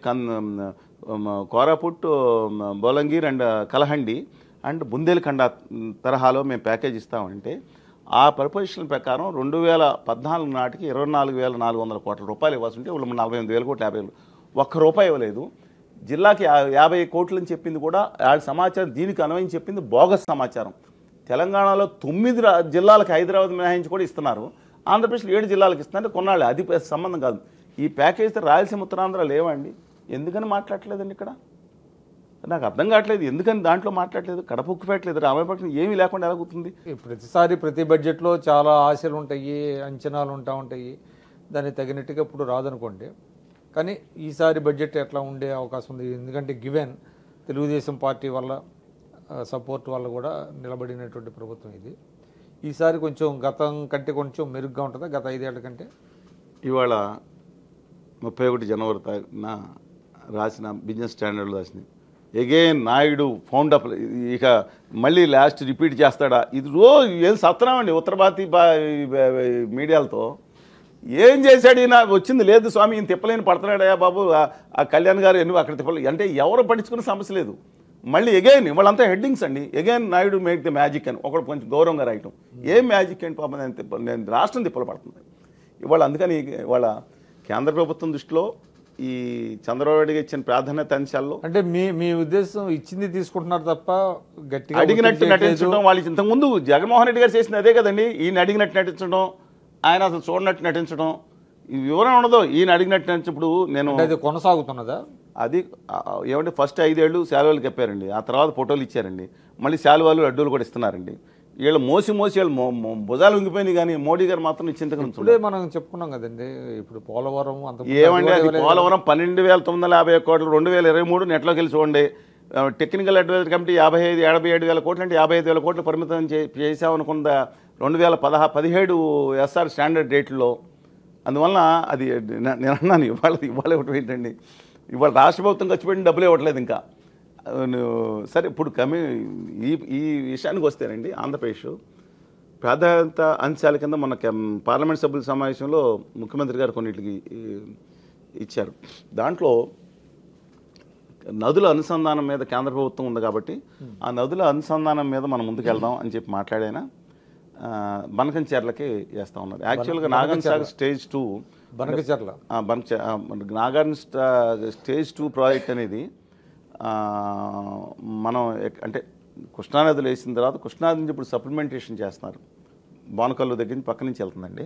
Koraput, Bolangir and Kalahandi and Bundelkhand తరహాలో మేము ప్యాకేజ్ ఇస్తామంటే ఆ ప్రపోజిషన్ ప్రకారం 2014 నాటికి 24,400 కోట్ల రూపాయలు ఇవ్వాల్సి ఉంటే వాళ్ళు 48,000 కోట్లు 50,000 ఒక్క రూపాయి ఇవ్వలేదు. జిల్లాకి 50 కోట్లని చెప్పింది కూడా ఆ సమాచారం దీనికి అన్వయం చెప్పింది బోగస్ సమాచారం. తెలంగాణలో 9 జిల్లాలకు హైదరాబాద్ మినహాయించి కూడా ఇస్తున్నారు, ఆంధ్రప్రదేశ్లో 7 జిల్లాలకు ఇస్తున్నారు. కొన్నాళ్ళు అది సంబంధం కాదు. ఈ ప్యాకేజీతో రాయలసీమ ఉత్తరాంధ్ర లేవండి, ఎందుకని మాట్లాడలేదండి ఇక్కడ? నాకు అర్థం కావట్లేదు ఎందుకని దాంట్లో మాట్లాడలేదు. కడప ఉక్కు పెట్టలేదు, రామాయపట్నం ఏమీ లేకుండా ఎలా కూతుంది? ప్రతిసారి ప్రతి బడ్జెట్లో చాలా ఆశలు ఉంటాయి, అంచనాలు ఉంటాయి, దానికి తగినట్టుగా ఇప్పుడు రాదనుకోండి. కానీ ఈసారి బడ్జెట్ ఎట్లా ఉండే అవకాశం ఉంది? ఎందుకంటే గివెన్ తెలుగుదేశం పార్టీ వల్ల సపోర్ట్ వల్ల కూడా నిలబడినటువంటి ప్రభుత్వం ఇది. ఈసారి కొంచెం గతం కంటే కొంచెం మెరుగ్గా ఉంటుందా గత 5 ఏళ్ల కంటే? ఇవాళ 31 జనవరి రాసిన బిజినెస్ స్టాండర్డ్లో రాసింది ఎగైన్ నాయుడు ఫౌండ్ అప్. ఇక మళ్ళీ లాస్ట్ రిపీట్ చేస్తాడా? ఇది రోజు ఏం సత్తున్నామండి ఉత్తర భారతీయ మీడియాలతో. ఏం చేశాడు ఈయన? వచ్చింది లేదు స్వామి, ఈయన తిప్పలేని పడుతున్నాడయా బాబు, ఆ కళ్యాణ్ గారు ఎన్ని అక్కడ తిప్పలేదు అంటే ఎవరు పట్టించుకునే సమస్య లేదు. మళ్ళీ ఎగైన్ వాళ్ళంతా హెడ్డింగ్స్ అండి, again Naidu make the magic అని ఒకటి కొంచెం గౌరవంగా రాయటం. ఏం మ్యాజిక్ ఏంటి పాపం? నేను రాష్ట్రం తిప్పలు పడుతుంది ఇవాళ. అందుకని ఇవాళ కేంద్ర ప్రభుత్వం దృష్టిలో ఈ చంద్రబాబు నాయుడుకి ఇచ్చిన ప్రాధాన్యత అంశాల్లో అంటే మీ ఉద్దేశం ఇచ్చింది తీసుకుంటున్నారు తప్ప గట్టిగా అడిగినట్టు నటించడం. వాళ్ళు ఇంతకుముందు జగన్మోహన్ రెడ్డి గారు చేసింది అదే కదండి. ఈయన అడిగినట్టు నటించడం, ఆయన అసలు చూడనట్టు నటించడం, ఈ వివరణ ఉండదు. ఈయన అడిగినట్టు నటించినప్పుడు నేను అది కొనసాగుతున్నదా? అది ఏమంటే ఫస్ట్ 5 ఏళ్ళు శాలువాలు చెప్పారండి, ఆ తర్వాత ఫోటోలు ఇచ్చారండి, మళ్ళీ శాలువాలు అడ్డూలు కూడా ఇస్తున్నారండి. వీళ్ళు మోసి వీళ్ళు భుజాలు ఉంగిపోయినాయి, కానీ మోడీ గారు మాత్రం చింతగా ఇప్పుడే మనం చెప్పుకున్నాం కదండి. ఇప్పుడు పోలవరం ఏమండి, అది పోలవరం 12,950 కోట్లు 2023 నెట్లోకి వెళ్ళి చూడండి. టెక్నికల్ అడ్వైజరీ కమిటీ 57,000 కోట్లు అంటే 55,000 కోట్లు పరిమితం చేసామనుకున్న 2017 ఎస్ఆర్ స్టాండర్డ్ రేట్లో. అందువలన అది నేను అన్నాను ఇవాళ ఒకటి ఏంటండి, ఇవాళ రాష్ట్ర ప్రభుత్వం ఖర్చు పెట్టిన డబ్బులు ఇవ్వట్లేదు ఇంకా. సరే ఇప్పుడు ఈ విషయానికి వస్తేనండి, ఆంధ్రప్రదేశ్ ప్రాధాన్యత అంశాల కింద మన పార్లమెంట్ సభ్యుల సమావేశంలో ముఖ్యమంత్రి గారు కొన్నిటికి ఇచ్చారు. దాంట్లో నదుల అనుసంధానం మీద కేంద్ర ప్రభుత్వం ఉంది కాబట్టి ఆ నదుల అనుసంధానం మీద మనం ముందుకెళ్దాం అని చెప్పి మాట్లాడైనా బనకంచెర్లకి వేస్తూ ఉన్నారు. యాక్చువల్గా Nagarjuna Sagar stage 2 Nagarjuna stage 2 project అనేది మనం అంటే కృష్ణానదిలో వేసిన తర్వాత కృష్ణానది నుంచి ఇప్పుడు సప్లిమెంటేషన్ చేస్తున్నారు. బానకల్లు దగ్గర నుంచి పక్క నుంచి వెళ్తుందండి.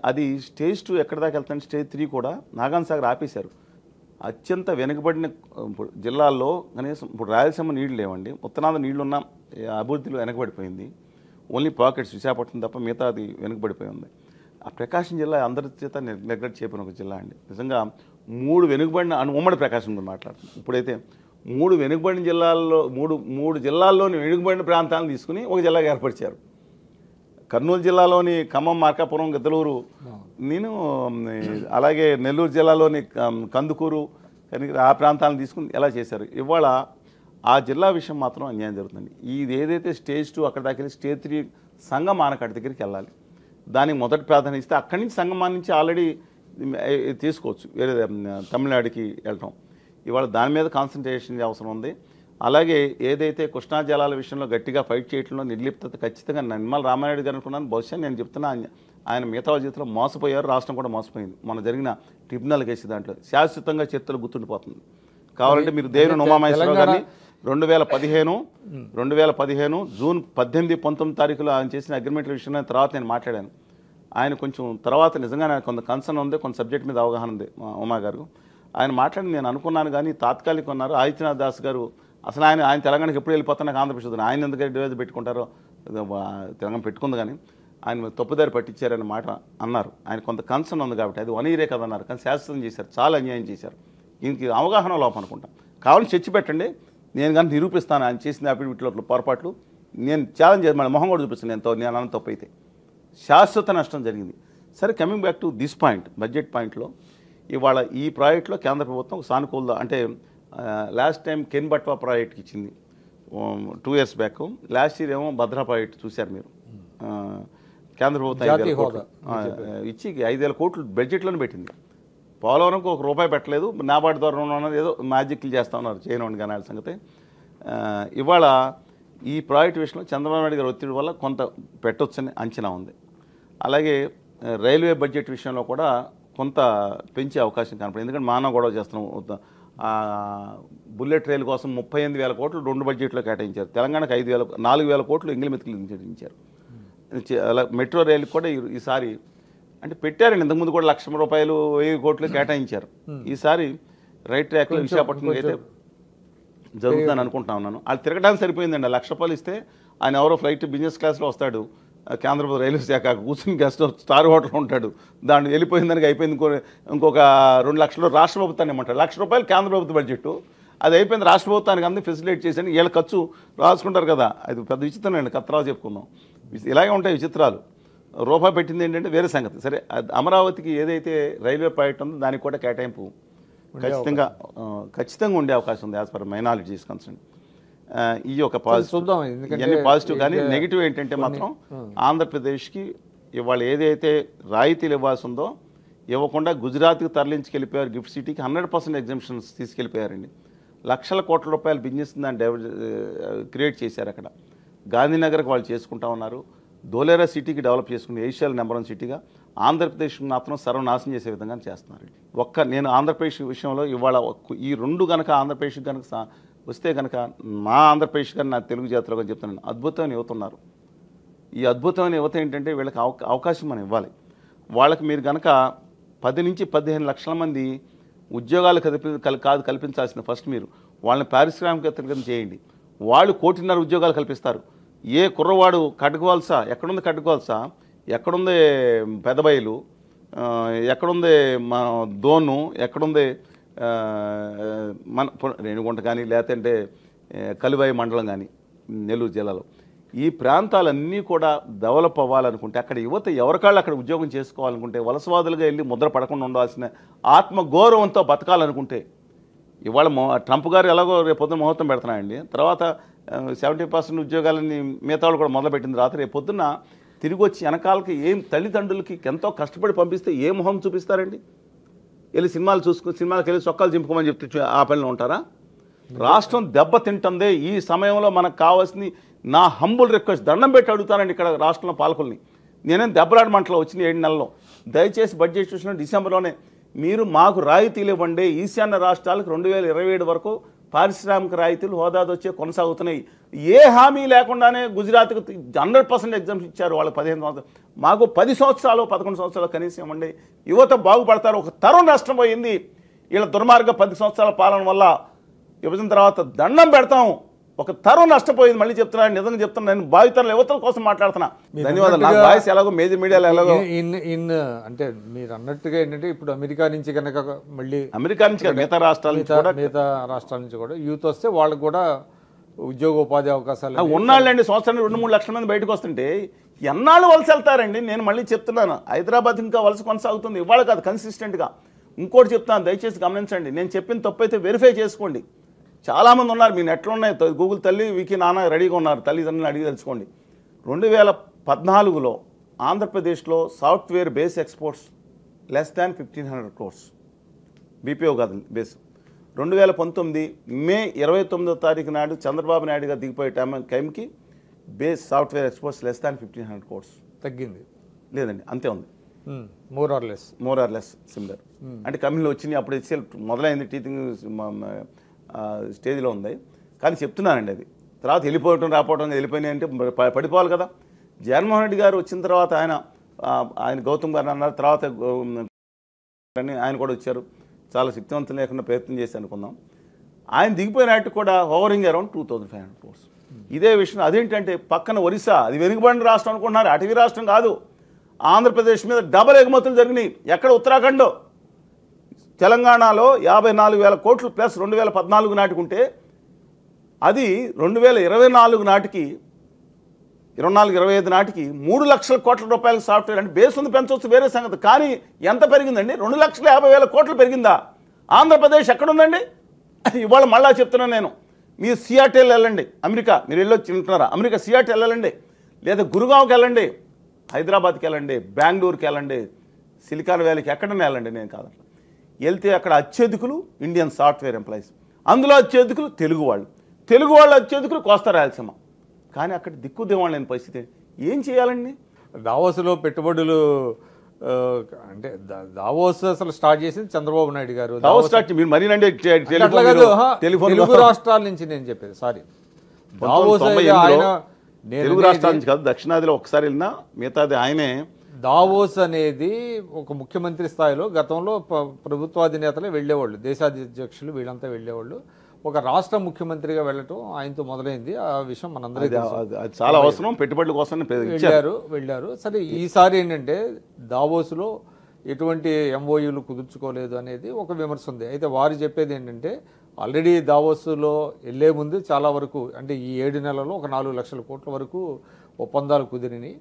అది స్టేజ్ 2 ఎక్కడి దాకా వెళ్తుంది, స్టేజ్ 3 కూడా నాగార్జున సాగర్ ఆపేశారు. అత్యంత వెనుకబడిన జిల్లాల్లో కనీసం ఇప్పుడు రాయలసీమ నీళ్లు లేవండి, ఉత్తరాంధ్ర నీళ్లున్న అభివృద్ధిలో వెనకబడిపోయింది. ఓన్లీ పాకెట్స్ విశాఖపట్నం తప్ప మిగతా అది వెనుకబడిపోయి ఉంది. ఆ ప్రకాశం జిల్లా అందరి చేత నెగ్లెక్ట్ చేయబడిన ఒక జిల్లా అండి. నిజంగా 3 వెనుకబడిన ఉమ్మడి ప్రకాశం గురించి మాట్లాడుతుంది. ఇప్పుడైతే 3 వెనుకబడిన జిల్లాల్లో 3 జిల్లాల్లోని వెనుకబడిన ప్రాంతాలను తీసుకుని ఒక జిల్లాగా ఏర్పరిచారు. కర్నూలు జిల్లాలోని ఖమ్మం, మార్కాపురం, గిద్దలూరు, అలాగే నెల్లూరు జిల్లాలోని కందుకూరు, ఆ ప్రాంతాలను తీసుకుని ఎలా చేశారు. ఇవాళ ఆ జిల్లా విషయం మాత్రం అన్యాయం జరుగుతుంది. ఇది ఏదైతే స్టేజ్ 2 అక్కడ దాకా స్టేజ్ 3 సంగం ఆనకట్ట దగ్గరికి వెళ్ళాలి. దానికి మొదటి ప్రాధాన్యత ఇస్తే అక్కడి నుంచి సంగమం నుంచి ఆల్రెడీ తీసుకోవచ్చు వేరే తమిళనాడుకి వెళ్ళటం. ఇవాళ దాని మీద కాన్సన్ట్రేషన్ అవసరం ఉంది. అలాగే ఏదైతే కృష్ణా జలాల విషయంలో గట్టిగా ఫైట్ చేయడంలో నిర్లిప్తత ఖచ్చితంగా నిమ్మల రామారెడ్డి గారు అనుకున్నాను. బహుశా నేను చెప్తున్నా ఆయన మిగతా జీవితంలో మోసపోయారు, రాష్ట్రం కూడా మోసపోయింది. మన జరిగిన ట్రిబ్యునల్ కేసు దాంట్లో శాశ్వతంగా చేతులు గుర్తుండిపోతుంది. కావాలంటే మీరు దేవిని ఉమామహేశ్వరరావు గారిని 2015 జూన్ 18, 19 తారీఖులో ఆయన చేసిన అగ్రిమెంట్ల విషయంలో తర్వాత నేను మాట్లాడాను. ఆయన కొంచెం తర్వాత నిజంగా నాకు కొంత కన్సర్న్ ఉంది, కొంత సబ్జెక్ట్ మీద అవగాహన ఉంది ఉమా గారు. ఆయన మాట్లాడి నేను అనుకున్నాను, కానీ తాత్కాలిక ఉన్నారు ఆదిత్యనాథ్ దాస్ గారు. అసలు ఆయన తెలంగాణకి ఎప్పుడు వెళ్ళిపోతా నాకు ఆంధ్రప్రదేశ్ ఆయన ఎందుకు డివైజ్ పెట్టుకుంటారో, తెలంగాణ పెట్టుకుంది కానీ ఆయన తప్పుదారి పట్టించారని మాట అన్నారు. ఆయన కొంత కన్సర్న్ ఉంది కాబట్టి అది 1 ఇయరే కదన్నారు, కానీ శాశ్వతం చేశారు, చాలా అన్యాయం చేశారు. దీనికి అవగాహన లోపం అనుకుంటాం. కావాలని చర్చ పెట్టండి, నేను కానీ నిరూపిస్తాను ఆయన చేసిన అఫిడవిట్లో పొరపాట్లు. నేను ఛాలెంజ్ చేసి మన మొహం కూడా చూపిస్తాను, నేను అన్న తప్పు అయితే శాశ్వత నష్టం జరిగింది. సరే, coming back to this point, budget పాయింట్లో ఇవాళ ఈ ప్రాజెక్టులో కేంద్ర ప్రభుత్వం సానుకూల అంటే లాస్ట్ టైం కెన్ బట్వా ప్రాజెక్ట్కి ఇచ్చింది 2 years బ్యాక్. లాస్ట్ ఇయర్ ఏమో భద్రా ప్రాజెక్ట్ చూశారు మీరు. కేంద్ర ప్రభుత్వం 5,000 కోట్లు ఇచ్చి 5,000 కోట్లు బడ్జెట్లోనే పెట్టింది. పోలవరంకు ₹1 పెట్టలేదు, నాబార్డు ద్వారా ఉన్నది ఏదో మ్యాజిక్లు చేస్తూ ఉన్నారు, చేయనివ్వండి కానీ సంగతి. ఇవాళ ఈ ప్రాజెక్ట్ విషయంలో చంద్రబాబు నాయుడు గారి ఒత్తిడి వల్ల కొంత పెట్టొచ్చని అంచనా ఉంది. అలాగే రైల్వే బడ్జెట్ విషయంలో కూడా కొంత పెంచే అవకాశం కనపడింది. ఎందుకంటే మానవ గొడవ చేస్తున్నాం. బుల్లెట్ రైలు కోసం 38,000 కోట్లు 2 బడ్జెట్లో కేటాయించారు. తెలంగాణకు 4,000 కోట్లు ఎంగిలి మెతుకులు కేటాయించారు. అలా మెట్రో రైలు కూడా ఈసారి అంటే పెట్టారండి. ఇంతకుముందు కూడా 1,00,000 రూపాయలు 1,000 కోట్లు కేటాయించారు. ఈసారి రైట్ ట్రాక్లో విశాఖపట్నం అయితే జరుగుతుందని అనుకుంటా ఉన్నాను. వాళ్ళు తిరగడానికి సరిపోయిందండి. 1,00,000 రూపాయలు ఇస్తే ఆయన ఎవరో ఫ్లైట్ బిజినెస్ క్లాస్లో వస్తాడు, కేంద్రప్రదేశ్ రైల్వే శాఖ కూర్చుని గెస్ట్ స్టార్ హోటల్ ఉంటాడు, దాన్ని వెళ్ళిపోయిన దానికి అయిపోయింది. ఇంకొక 2 లక్షలు రాష్ట్ర ప్రభుత్వాన్ని ఇమ్మంటాడు. 1,00,000 రూపాయలు కేంద్ర ప్రభుత్వ బడ్జెట్, అది అయిపోయింది. రాష్ట్ర ప్రభుత్వానికి అందరూ ఫెసిలిటేట్ చేసి వీళ్ళ ఖర్చు రాసుకుంటారు కదా. అది పెద్ద విచిత్రం అండి. తర్వాత చెప్పుకుందాం. ఇలాగే ఉంటాయి విచిత్రాలు. రూపాయి పెట్టింది ఏంటంటే వేరే సంగతి. సరే, అమరావతికి ఏదైతే రైల్వే ప్రాజెక్ట్ ఉందో దానికి కూడా కేటాయింపు ఖచ్చితంగా ఉండే అవకాశం ఉంది as per my knowledge is concern. ఈ ఒక పాజిటివ్, ఇవన్నీ పాజిటివ్. కానీ నెగిటివ్ ఏంటంటే మాత్రం ఆంధ్రప్రదేశ్కి ఇవాళ ఏదైతే రాయితీలు ఇవ్వాల్సి ఉందో ఇవ్వకుండా గుజరాత్కి తరలించుకెళ్ళిపోయారు. గిఫ్ట్ సిటీకి 100% ఎగ్జామ్షన్స్ తీసుకెళ్ళిపోయారండి. లక్షల కోట్ల రూపాయల బిజినెస్ దాన్ని క్రియేట్ చేశారు. అక్కడ గాంధీనగర్కి వాళ్ళు చేసుకుంటా ఉన్నారు. ధోలేరా సిటీకి డెవలప్ చేసుకుని ఏషియాలో నెంబర్ 1 సిటీగా ఆంధ్రప్రదేశ్ మాత్రం సర్వనాశనం చేసే విధంగా చేస్తున్నారు. నేను ఆంధ్రప్రదేశ్ విషయంలో ఇవాళ ఈ 2 కనుక ఆంధ్రప్రదేశ్ కనుక వస్తే కనుక మా ఆంధ్రప్రదేశ్ కానీ నా తెలుగు జాతిలో కానీ చెప్తున్నాను, అద్భుతమైన యువత ఉన్నారు. ఈ అద్భుతమైన యువత ఏంటంటే వీళ్ళకి అవకాశం మనం ఇవ్వాలి. వాళ్ళకి మీరు కనుక 10 నుంచి 15 లక్షల మంది ఉద్యోగాలు కల్పించాల్సిన ఫస్ట్ మీరు వాళ్ళని పారిశ్రామికవేత్తలుగా చేయండి. వాళ్ళు 1.5 కోటి ఉద్యోగాలు కల్పిస్తారు. ఏ కుర్రవాడు కట్టుకోవాల్సా, ఎక్కడుంది కట్టుకోవాల్సా, ఎక్కడుంది పెదబయలు, ఎక్కడుంది మన దోను, ఎక్కడుంది మన రేణిగుంట కానీ లేదంటే కలివాయి మండలం కానీ నెల్లూరు జిల్లాలో ఈ ప్రాంతాలన్నీ కూడా డెవలప్ అవ్వాలనుకుంటే అక్కడ యువత ఎవరికాళ్ళు అక్కడ ఉద్యోగం చేసుకోవాలనుకుంటే వలసవాదులుగా వెళ్ళి ముద్ర పడకుండా ఉండాల్సిన ఆత్మగౌరవంతో బతకాలనుకుంటే ఇవాళ ట్రంప్ గారు ఎలాగో రేపు పొద్దున్న ముహూర్తం పెడుతున్నాయండి. తర్వాత 70% ఉద్యోగాలని మిగతా వాళ్ళు కూడా మొదలుపెట్టింది. రాత్రి రేపు పొద్దున్న తిరిగి వచ్చి వెనకాలకి తల్లిదండ్రులకి ఎంతో కష్టపడి పంపిస్తే ఏ మొహం చూపిస్తారండి? వెళ్ళి సినిమాలకు వెళ్ళి చొక్కాలు చింపుకోమని చెప్తే ఆ పనిలో ఉంటారా? రాష్ట్రం దెబ్బతింటుందే. ఈ సమయంలో మనకు కావాల్సింది నా హంబుల్ రిక్వెస్ట్, దండం పెట్టి అడుగుతానండి ఇక్కడ రాష్ట్రంలో పాలకుల్ని. నేనేం దెబ్బలాట మంటలో వచ్చిన 7 నెలల్లో దయచేసి బడ్జెట్ చూసిన డిసెంబర్లోనే మీరు మాకు రాయితీలు ఇవ్వండి. ఈశాన్య రాష్ట్రాలకు 2027 వరకు పారిశ్రామిక రాయితీలు హోదాది వచ్చే కొనసాగుతున్నాయి. ఏ హామీ లేకుండానే గుజరాత్కు 100% ఎగ్జామ్స్ ఇచ్చారు. వాళ్ళకి 15 సంవత్సరాలు, మాకు 10 సంవత్సరాలు 11 సంవత్సరాలు కనీసం ఇవ్వండి. యువత బాగుపడతారు. ఒక తరం నష్టపోయింది వీళ్ళ దుర్మార్గ 10 సంవత్సరాల పాలన వల్ల. విభజన తర్వాత దండం పెడతాం. ఒక తరం నష్టపోయింది. మళ్ళీ చెప్తున్నాను, నిజంగా చెప్తున్నాను. నేను భావితరాల యువతల కోసం మాట్లాడుతున్నా. ధన్యవాదాలు. నాకు వాయిస్ ఎలాగో మేజర్ మీడియాలో ఎలాగో అంటే మీరు అన్నట్టుగా ఏంటంటే ఇప్పుడు అమెరికా నుంచి కనుక మళ్ళీ అమెరికా నుంచి మిగతా రాష్ట్రాల నుంచి కూడా యూత్ వస్తే వాళ్ళకు కూడా ఉద్యోగోపాధి అవకాశాలు ఉన్నాళ్ళండి. సంవత్సరానికి 2-3 లక్షల మంది బయటకు వస్తుంటే ఎన్నాళ్ళు వలస వెళ్తారండి? నేను మళ్ళీ చెప్తున్నాను, హైదరాబాద్ ఇంకా వలస కొనసాగుతుంది. ఇవాళ కాదు, కన్సిస్టెంట్గా. ఇంకోటి చెప్తాను, దయచేసి గమనించండి. నేను చెప్పిన తప్పు అయితే వెరిఫై చేసుకోండి. చాలామంది ఉన్నారు, మీ నెట్లో ఉన్నాయి, గూగుల్ తల్లి వికీ నాన్న రెడీగా ఉన్నారు. తల్లిదండ్రులను అడిగి తెలుసుకోండి. 2014లో ఆంధ్రప్రదేశ్లో software base exports less than 1,500 crores BPO కాదు బేస్. 2019 మే 29వ తారీఖు నాడు చంద్రబాబు నాయుడు గారు దిగిపోయే టైంకి base software exports less than 1,500 crores తగ్గింది. లేదండి, అంతే ఉంది. More or less similar. అంటే కంపెనీలు వచ్చినాయి, అప్పుడు హెచ్సిఎల్ మొదలైంది, టీచింగ్ స్టేజ్లో ఉంది. కానీ చెప్తున్నానండి, అది తర్వాత వెళ్ళిపోవటం రాపోవటం వెళ్ళిపోయినాయి అంటే పడిపోవాలి కదా. జగన్మోహన్ రెడ్డి గారు వచ్చిన తర్వాత ఆయన గౌతమ్ గారు అన్నారు, తర్వాత ఆయన కూడా వచ్చారు. చాలా శక్తివంతం లేకుండా ప్రయత్నం చేసి అనుకుందాం. ఆయన దిగిపోయినట్టు కూడా హోవరింగ్ అరౌండ్ 2,500 crores. ఇదే విషయం అదేంటంటే పక్కన ఒరిస్సా, అది వెనుకబడిన రాష్ట్రం అనుకుంటున్నారు. అటవీ రాష్ట్రం కాదు. ఆంధ్రప్రదేశ్ మీద డబల్ ఎగుమతులు జరిగినాయి. ఎక్కడ? ఉత్తరాఖండ్. తెలంగాణలో 54,000 కోట్లు ప్లస్ 2014 నాటికి ఉంటే అది 2024 నాటికి 24-25 నాటికి 3 లక్షల కోట్ల రూపాయల సాఫ్ట్వేర్. అంటే బేస్ ఉంది, పెంచవచ్చు, వేరే సంగతి. కానీ ఎంత పెరిగిందండి? 2,50,000 కోట్లు పెరిగిందా? ఆంధ్రప్రదేశ్ ఎక్కడుందండి? ఇవాళ మళ్ళా చెప్తున్నాను నేను, మీరు సియాటెల్ వెళ్ళండి, అమెరికా మీరు వెళ్ళొచ్చి ఉంటున్నారా? అమెరికా సియాటెల్ వెళ్ళండి, లేదా గురుగావ్కి వెళ్ళండి, హైదరాబాద్కి వెళ్ళండి, బెంగళూరుకి వెళ్ళండి, సిలికాన్ వ్యాలీకి ఎక్కడన్నా వెళ్ళండి. నేను కాదు, వెళ్తే అక్కడ అత్యధికులు ఇండియన్ సాఫ్ట్వేర్ ఎంప్లాయీస్, అందులో అత్యధికులు తెలుగు వాళ్ళు, అత్యధికులు కోస్తా రాయలసీమ. కానీ అక్కడ దిక్కుదేవాళ్ళు లేని పరిస్థితి ఏం చేయాలండి? దావోస్లో పెట్టుబడులు అంటే దావోస్ అసలు స్టార్ట్ చేసింది చంద్రబాబు నాయుడు గారు. దావోస్ స్టార్ట్ మీరు మరీ అంటే తెలుగు రాష్ట్రాల నుంచి నేను చెప్పేది, సారీ, దావోస్ ఆయన తెలుగు రాష్ట్రాల నుంచి కాదు, దక్షిణాదిలో ఒకసారి వెళ్ళినా మిగతాది ఆయనే. దావోస్ అనేది ఒక ముఖ్యమంత్రి స్థాయిలో గతంలో ప్రభుత్వాధినేతలే వెళ్ళేవాళ్ళు, దేశాధ్యక్షులు వీళ్ళంతా వెళ్ళేవాళ్ళు. ఒక రాష్ట్ర ముఖ్యమంత్రిగా వెళ్ళటం ఆయనతో మొదలైంది. ఆ విషయం మనందరికీ చాలా అవసరం, పెట్టుబడుల కోసం వెళ్ళారు. సరే, ఈసారి ఏంటంటే దావోస్లో ఎటువంటి ఎంఓయూలు కుదుర్చుకోలేదు అనేది ఒక విమర్శ ఉంది. అయితే వారు చెప్పేది ఏంటంటే ఆల్రెడీ దావోస్లో వెళ్ళే ముందు చాలా వరకు అంటే ఈ 7 నెలల్లో ఒక 4 లక్షల కోట్ల వరకు ఒప్పందాలు కుదిరినాయి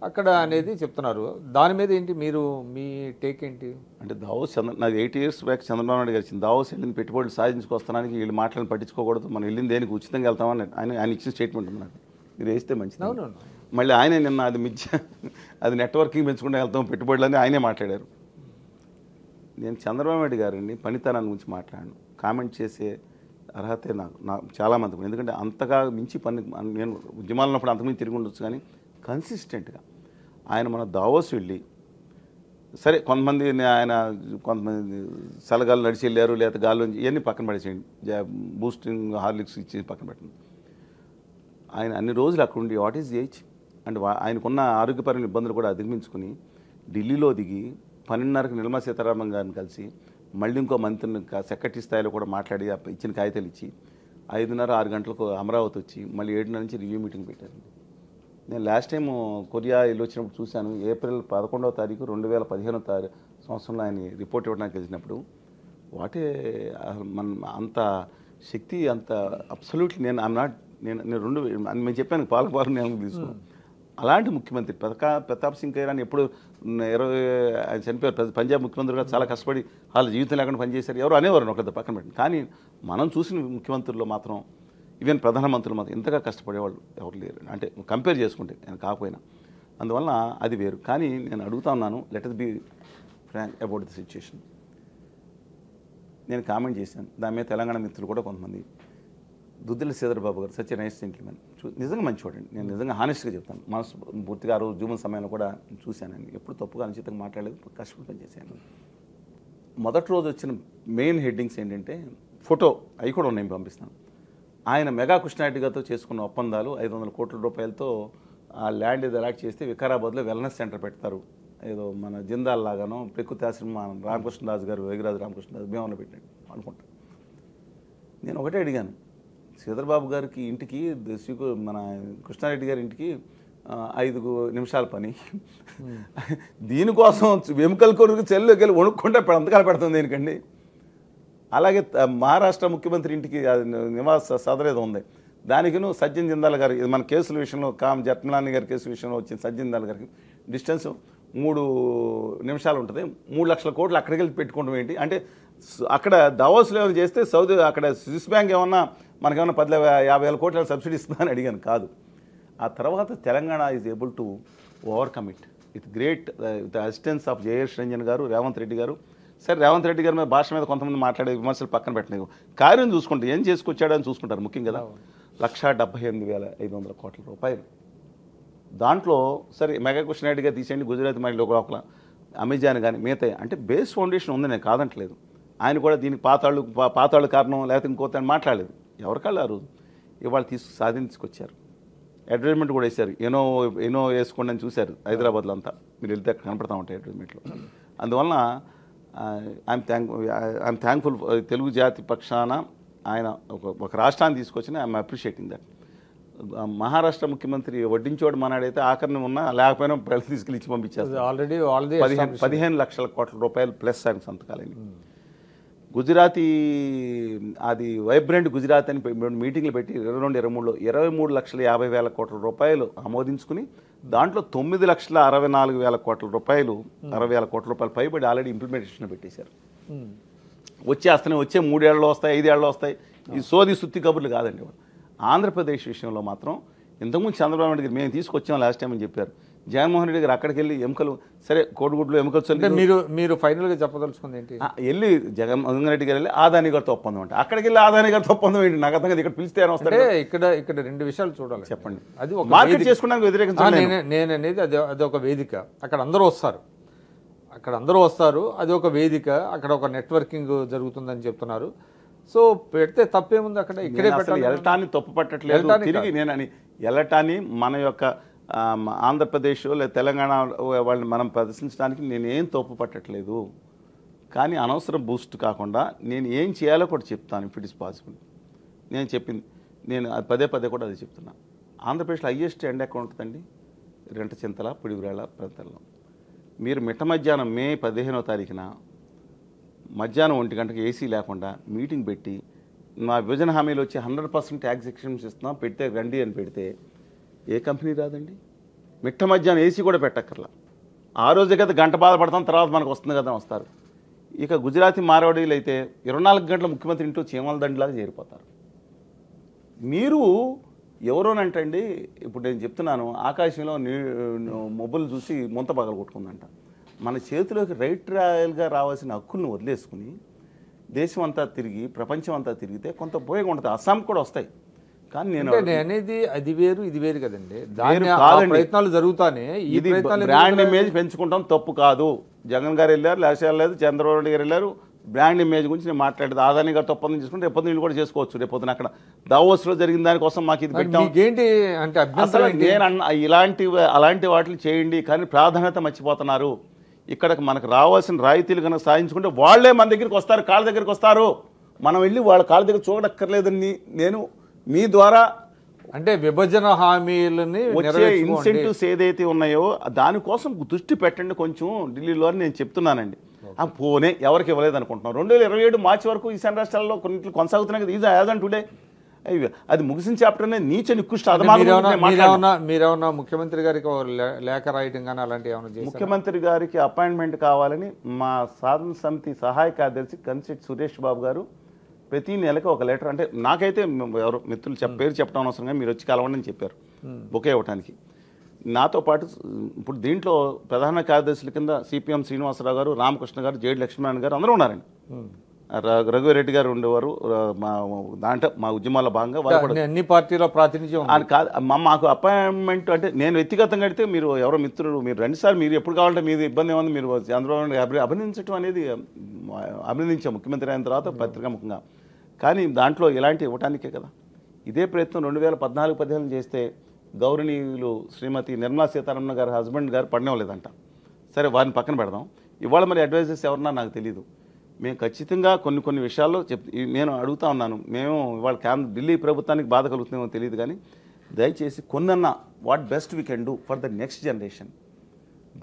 అక్కడ అనేది చెప్తున్నారు. దాని మీద ఏంటి మీ టేక్ ఏంటి? అంటే దావోస్ నాకు 8 years బ్యాక్ చంద్రబాబు నాయుడు గారు వచ్చింది. దావోస్ వెళ్ళింది పెట్టుబడులు సాధించుకొస్తానికి, వీళ్ళు మాటలను పట్టించుకోకూడదు, మనం వెళ్ళింది దేనికి ఉచితంగా వెళ్తామని ఆయన ఇచ్చిన స్టేట్మెంట్ నాకు మీరు వేస్తే మంచిది. మళ్ళీ ఆయనే నిన్న అది నెట్వర్కింగ్ పెంచుకుంటూ వెళ్తాం పెట్టుబడులు అని ఆయనే మాట్లాడారు. నేను చంద్రబాబు నాయుడు గారిని పనితనాన్ని గురించి మాట్లాడాను, కామెంట్ చేసే అర్హతే నాకు చాలామంది, ఎందుకంటే అంతగా మించి నేను ఉద్యమాలు ఉన్నప్పుడు అంతకుమించి తిరిగి ఉండొచ్చు, కానీ కన్సిస్టెంట్గా ఆయన మన దావోస్ వెళ్ళి, సరే కొంతమంది సలగాలు నడిచి వెళ్ళారు, లేదా గాల్లో ఇవన్నీ పక్కన పడేసేయండి, బూస్టింగ్ హార్లిక్స్ ఇచ్చి పక్కన పెట్టండి. ఆయన అన్ని రోజులు అక్కడ ఉండి వాట్ ఈజ్ ఏజ్ అంటే ఆయనకున్న ఆరోగ్యపరమైన ఇబ్బందులు కూడా అధిగమించుకుని ఢిల్లీలో దిగి 12:30కి నిర్మలా సీతారామన్ గారిని కలిసి మళ్ళీ ఇంకో మంత్రిని సెక్రటరీ స్థాయిలో కూడా మాట్లాడి ఇచ్చిన కాగితాలు ఇచ్చి 5:30-6 గంటలకు అమరావతి వచ్చి మళ్ళీ 7:30 నుంచి రివ్యూ మీటింగ్ పెట్టారు. నేను లాస్ట్ టైం కొరియా వెళ్ళి వచ్చినప్పుడు చూశాను. ఏప్రిల్ 11వ తారీఖు 2015 సంవత్సరంలో ఆయన రిపోర్ట్ ఇవ్వడానికి వెళ్ళినప్పుడు వాటే అంత శక్తి, అంత అబ్సల్యూట్లీ నేను మేము చెప్పాను పాలన నేను తీసుకున్నాను. అలాంటి ముఖ్యమంత్రి ప్రతాప్ సింగ్ ఖైరాని ఎప్పుడు ఆయన చనిపోయారు, పంజాబ్ ముఖ్యమంత్రిగా చాలా కష్టపడి వాళ్ళ జీవితం లేకుండా పనిచేశారు, ఎవరు అనేవారు ఒకరితో పక్కన పెట్టి. కానీ మనం చూసిన ముఖ్యమంత్రుల్లో మాత్రం ఈవెన్ ప్రధానమంత్రులు మాత్రం ఇంతగా కష్టపడేవాళ్ళు ఎవరు లేరు, అంటే కంపేర్ చేసుకుంటే నేను కాకపోయినా. అందువలన అది వేరు. కానీ నేను అడుగుతా ఉన్నాను, let us be frank about the situation. నేను కామెంట్ చేశాను దాని మీద. తెలంగాణ మిత్రులు కూడా కొంతమంది, దుద్దిల శ్రీధర్ బాబు గారు సచ్ నైస్ జెంటిల్మెన్, నిజంగా మంచి చూడండి, నేను నిజంగా హానెస్ట్గా చెప్తాను, మనసు పూర్తిగా ఆ రోజు జూమన్ సమయంలో కూడా చూశాను. ఎప్పుడు తప్పుగా అనుచితంగా మాట్లాడలేదు, కష్టపడి పనిచేశాను. మొదటి రోజు వచ్చిన మెయిన్ హెడ్డింగ్స్ ఏంటంటే ఫోటో అవి కూడా ఉన్నాయి, పంపిస్తాను. ఆయన మెగా కృష్ణారెడ్డి గారితో చేసుకున్న ఒప్పందాలు 500 కోట్ల రూపాయలతో ఆ ల్యాండ్ ఏదో అలాట్ చేస్తే వికారాబాద్లో వెల్నెస్ సెంటర్ పెడతారు, ఏదో మన జిందాల్ లాగానో ప్రకృతి ఆశ్రమం రామకృష్ణరాజు గారు, వేగిరాజు రామకృష్ణరాజు భీమవరం పెట్టాడు అనుకుంటా. నేను ఒకటే అడిగాను, శ్రీధర్బాబు గారికి ఇంటికి మన కృష్ణారెడ్డి గారి ఇంటికి 5 నిమిషాల పని, దీనికోసం వెముకల కొరకు చెల్లుకి వెళ్ళి వణుక్కుంటే అంతకాలం పెడుతుంది దేనికండి? అలాగే మహారాష్ట్ర ముఖ్యమంత్రి ఇంటికి నివాస సదరేదో ఉంది, దానికి సజ్జన్ జిందాల్ గారి మన కేసుల విషయంలో జట్మలాని గారి కేసు విషయంలో వచ్చిన సజ్జన్ జిందాల్ గారికి డిస్టెన్స్ 3 నిమిషాలు ఉంటుంది, 3 లక్షల కోట్లు అక్కడికి వెళ్ళి పెట్టుకోవడం ఏంటి? అంటే అక్కడ దావోస్లో ఏమైనా చేస్తే సౌదీ అక్కడ స్విస్ బ్యాంక్ ఏమన్నా మనకేమన్నా 50,000 కోట్ల సబ్సిడీ ఇస్తుందని అడిగాను, కాదు. ఆ తర్వాత Telangana is able to overcome it with great the assistance of Jayesh Ranjan గారు, రేవంత్ రెడ్డి గారు. సరే, రేవంత్ రెడ్డి గారి మీద భాష మీద కొంతమంది మాట్లాడే విమర్శలు పక్కన పెట్టలేదు, కార్యం చూసుకుంటే ఏం చేసుకొచ్చాడని చూసుకుంటారు ముఖ్యం కదా. 1,78,500 కోట్ల రూపాయలు. దాంట్లో సరే మెగా కృష్ణారెడ్డి గారు తీసేయండి, గుజరాత్ మహిళ లోపల అమెజాన్ కానీ మిగతా అంటే బేస్ ఫౌండేషన్ ఉంది, నేను కాదంటలేదు. ఆయన కూడా దీనికి పాతాళ్ళు కారణం లేకపోతే ఇంకోత మాట్లాడలేదు, ఎవరికాళ్ళు ఆ రోజు ఇవాళ సాధించుకొచ్చారు. అడ్వర్టైజ్మెంట్ కూడా వేశారు, ఎనో వేసుకోండి అని చూశారు హైదరాబాద్లో అంతా, మీరు వెళ్తే అక్కడ కనపడతా ఉంటాయి అడ్వర్టైజ్మెంట్లో. అందువలన ఐఎమ్ థ్యాంక్ఫుల్ తెలుగు జాతి పక్షాన ఆయన ఒక రాష్ట్రాన్ని తీసుకొచ్చిన ఐఎమ్ అప్రిషియేటింగ్ దట్. మహారాష్ట్ర ముఖ్యమంత్రి వడ్డించోడు మనాడైతే ఆఖరిని ఉన్నా లేకపోయినా తీసుకెళ్ళి ఇచ్చి పంపించారు. ఆల్రెడీ 15 లక్షల కోట్ల రూపాయలు ప్లస్ ఆయన సంతకాలని. గుజరాతీ అది వైబ్రెంట్ గుజరాత్ అని మీటింగ్లు పెట్టి 22-23లో 23,50,000 కోట్ల రూపాయలు ఆమోదించుకుని దాంట్లో 9,64,000 కోట్ల రూపాయలు 60,000 కోట్ల రూపాయలు పైబడి ఆల్రెడీ ఇంప్లిమెంటేషన్ పెట్టేశారు. వచ్చే 3 ఏళ్ళలో వస్తాయి, 5 ఏళ్ళలో వస్తాయి, ఈ సోది సుత్తి కబుర్లు కాదండి. ఆంధ్రప్రదేశ్ విషయంలో మాత్రం ఇంతకుముందు చంద్రబాబు నాయుడు గారు మేము తీసుకొచ్చాం లాస్ట్ టైం అని చెప్పారు. జగన్మోహన్ రెడ్డి గారు అక్కడికి వెళ్ళి ఎముకలు సరే కోడిగుడ్లు ఎముకలు అంటే మీరు ఫైనల్గా చెప్పదలుచుకుంది ఏంటి? వెళ్ళి జగన్మోహన్ రెడ్డి గారు వెళ్ళి ఆదాని గారితో ఒప్పందం అంటే అక్కడికి వెళ్ళి ఆదాని గారితో ఒప్పందం ఏంటి? నాకు అర్థం కాదు. ఇక్కడ పిలిస్తే అంటే ఇక్కడ రెండు విషయాలు చూడాలి. చెప్పండి. అది ఒక మార్కెట్ చేసుకోవడానికి వ్యతిరేకించాలి నేను అనేది అది ఒక వేదిక. అక్కడ అందరూ వస్తారు. అది ఒక వేదిక. అక్కడ ఒక నెట్వర్కింగ్ జరుగుతుందని చెప్తున్నారు. సో పెడితే తప్పేముంది? అక్కడ ఇక్కడే పెట్టాలి. ఎలటాన్ని తప్పు పట్టట్లేదు. తిరిగి నేను ఎలటాన్ని మన యొక్క ఆంధ్రప్రదేశ్ లేదా తెలంగాణ వాళ్ళని మనం ప్రదర్శించడానికి నేనేం తప్పు పట్టట్లేదు. కానీ అనవసరం బూస్ట్ కాకుండా నేను ఏం చేయాలో కూడా చెప్తాను ఇఫ్ ఇట్ ఇస్ పాసిబుల్. నేను చెప్పింది నేను పదే కూడా అది చెప్తున్నా. ఆంధ్రప్రదేశ్లో హైయెస్ట్ ఎండ్ ఎక్కడ ఉంటుందండి? రెంటచింతల పిడుగురాళ్ళ ప్రాంతాల్లో. మీరు మిట్ట మధ్యాహ్నం మే 15వ తారీఖున మధ్యాహ్నం 1 గంటకు ఏసీ లేకుండా మీటింగ్ పెట్టి మా విభజన హామీలు వచ్చి 100% ట్యాక్స్ ఎక్స్టెన్షన్ ఇస్తున్నాం పెడితే రండి అని పెడితే ఏ కంపెనీ రాదండి? మిట్ట మధ్యాహ్నం ఏసీ కూడా పెట్టక్కర్లా. ఆ రోజే కదా గంట బాధపడతాం, తర్వాత మనకు వస్తుంది కదా వస్తారు. ఇక గుజరాతీ మార్వాడీలు అయితే 24 గంటల ముఖ్యమంత్రి ఇంటూ చీమల దండిలాగా చేరిపోతారు. మీరు ఎవరోనంటండి, ఇప్పుడు నేను చెప్తున్నాను, ఆకాశంలో మొబ్బులు చూసి ముంత పగలు కొట్టుకుందంట. మన చేతిలోకి రైట్ ట్రయల్గా రావాల్సిన హక్కులను వదిలేసుకుని దేశం అంతా తిరిగి ప్రపంచం అంతా తిరిగితే కొంత ఉపయోగం ఉంటుంది. అస్సాం కూడా వస్తాయి. కానీ నేను అనేది అది వేరు ఇది వేరు కదండి. ప్రయత్నాలు జరుగుతానే ఇది బ్రాండ్ ఇమేజ్ పెంచుకుంటాం, తప్పు కాదు. జగన్ గారు వెళ్ళారు, లేకపోతే వెళ్ళలేదు, చంద్రబాబు నాయుడు గారు వెళ్ళారు. బ్రాండ్ ఇమేజ్ గురించి నేను మాట్లాడేది. ఆదాని గారు తప్పని చేసుకుంటే రేపు వీళ్ళు కూడా చేసుకోవచ్చు. రేపొద్దున అక్కడ దావోస్లో జరిగిన దానికోసం మాకు ఇది పెట్టాం. ఏంటి అంటే అసలు నేను అలాంటి వాటిని చేయండి, కానీ ప్రాధాన్యత మర్చిపోతున్నారు. ఇక్కడ మనకు రావాల్సిన రాయితీలు కనుక సాధించుకుంటే వాళ్ళే మన దగ్గరికి వస్తారు, కాళ్ళ దగ్గరికి వస్తారు. మనం వెళ్ళి వాళ్ళ కాళ్ళ దగ్గర చూడక్కర్లేదని నేను మీ ద్వారా అంటే విభజన హామీలని వచ్చే ఇన్సెంటివ్స్ ఏదైతే ఉన్నాయో దానికోసం దృష్టి పెట్టండి కొంచెం ఢిల్లీలో అని నేను చెప్తున్నానండి. పోనే ఎవరికి ఇవ్వలేదు అనుకుంటున్నాం. 2027 మార్చి వరకు ఈశాన్య రాష్ట్రాల్లో కొన్నింటిలో కొనసాగుతున్నాయి కదా. ఈజ్ యాజ్ ఆన్ టుడే అది ముగిసిన చాప్టర్ అనేది నీచ నికృష్ట మీరేమన్నా ముఖ్యమంత్రి గారికి లేఖ రాయటం కానీ అలాంటి ఏమైనా? ముఖ్యమంత్రి గారికి అపాయింట్మెంట్ కావాలని మా సాధన సమితి సహాయ కార్యదర్శి కన్సిట్ సురేష్ బాబు గారు ప్రతి నెలకు ఒక లెటర్, అంటే నాకైతే ఎవరు మిత్రులు పేరు చెప్పడం అవసరంగా మీరు వచ్చి కలవండి అని చెప్పారు బొకే ఇవ్వడానికి. నాతో పాటు ఇప్పుడు దీంట్లో ప్రధాన కార్యదర్శుల కింద సిపిఎం శ్రీనివాసరావు గారు, రామకృష్ణ గారు, జేడి లక్ష్మీనారాయణ గారు అందరూ ఉన్నారండి. రఘువరెడ్డి గారు ఉండేవారు. దాంట్లో మా ఉద్యమాల్లో భాగంగా అన్ని పార్టీలో ప్రాతినిధ్యం కాదు. మాకు అపాయింట్మెంట్ అంటే నేను వ్యక్తిగతంగా అడిగితే మీరు ఎవరో మిత్రులు మీరు రండి సార్, మీరు ఎప్పుడు కావాలంటే మీది ఇబ్బంది ఏముంది, మీరు చంద్రబాబు అభినందించడం అనేది అభినందించాం ముఖ్యమంత్రి అయిన తర్వాత పత్రికాముఖంగా. కానీ దాంట్లో ఇలాంటి ఇవ్వటానికే కదా ఇదే ప్రయత్నం 2014-15 చేస్తే గౌరవనీయులు శ్రీమతి నిర్మలా సీతారామన్ గారు హస్బెండ్ గారు పడినవ్వలేదంట. సరే వారిని పక్కన పెడదాం. ఇవాళ మరి అడ్వైజర్స్ ఎవరన్నా నాకు తెలియదు. మేము ఖచ్చితంగా కొన్ని విషయాల్లో నేను అడుగుతా ఉన్నాను. మేము ఇవాళ ఢిల్లీ ప్రభుత్వానికి బాధ కలుగుతుందేమో తెలియదు, కానీ దయచేసి కొన్నన్నా what best we can do for the next generation,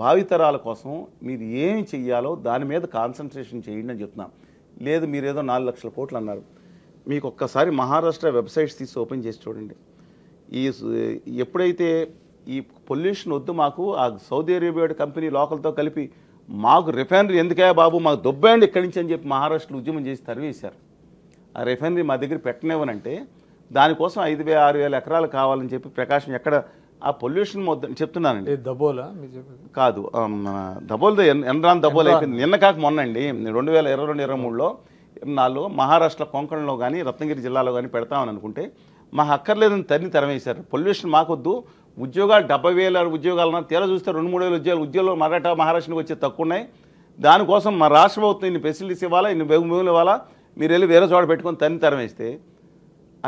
భావితరాల కోసం మీరు ఏమి చెయ్యాలో దాని మీద కాన్సన్ట్రేషన్ చేయండి అని చెప్తున్నాం. లేదు మీరు ఏదో 4 లక్షల కోట్లు అన్నారు. మీకు ఒక్కసారి మహారాష్ట్ర వెబ్సైట్స్ తీసి ఓపెన్ చేసి చూడండి. ఎప్పుడైతే ఈ పొల్యూషన్ వద్దు మాకు, ఆ సౌదీ అరేబియా కంపెనీ లోకల్తో కలిపి మాకు రిఫైనరీ ఎందుకే బాబు మాకు దొబ్బేయండి ఇక్కడి నుంచి అని చెప్పి మహారాష్ట్రలో ఉద్యమం చేసి తరివేశారు. ఆ రిఫైనరీ మా దగ్గర పెట్టనివ్వనంటే దానికోసం 5,000-6,000 ఎకరాలు కావాలని చెప్పి ప్రకాశం ఎక్కడ ఆ పొల్యూషన్ చెప్తున్నానండి. దబోలా కాదు, దబోల్తో ఎన్రాన్ దబోల్ అయిపోయింది. నిన్న కాక మొన్నండి 2022-23లో నాలో మహారాష్ట్ర కొంకణంలో కానీ రత్నగిరి జిల్లాలో కానీ పెడతామని అనుకుంటే మా అక్కర్లేదని తరివేశారు. పొల్యూషన్ మాకొద్దు, ఉద్యోగాలు 70,000 ఉద్యోగాలు తీరా చూస్తే 2-3 వేల ఉద్యోగాలు మహారాష్ట్రకి వచ్చే తక్కువ ఉన్నాయి. దానికోసం మా రాష్ట్ర ప్రభుత్వం ఇన్ని ఫెసిలిటీస్ ఇవ్వాలా, ఇన్ని భూములు ఇవ్వాలా, మీరు వెళ్ళి వేరే చోట పెట్టుకొని తరివేస్తే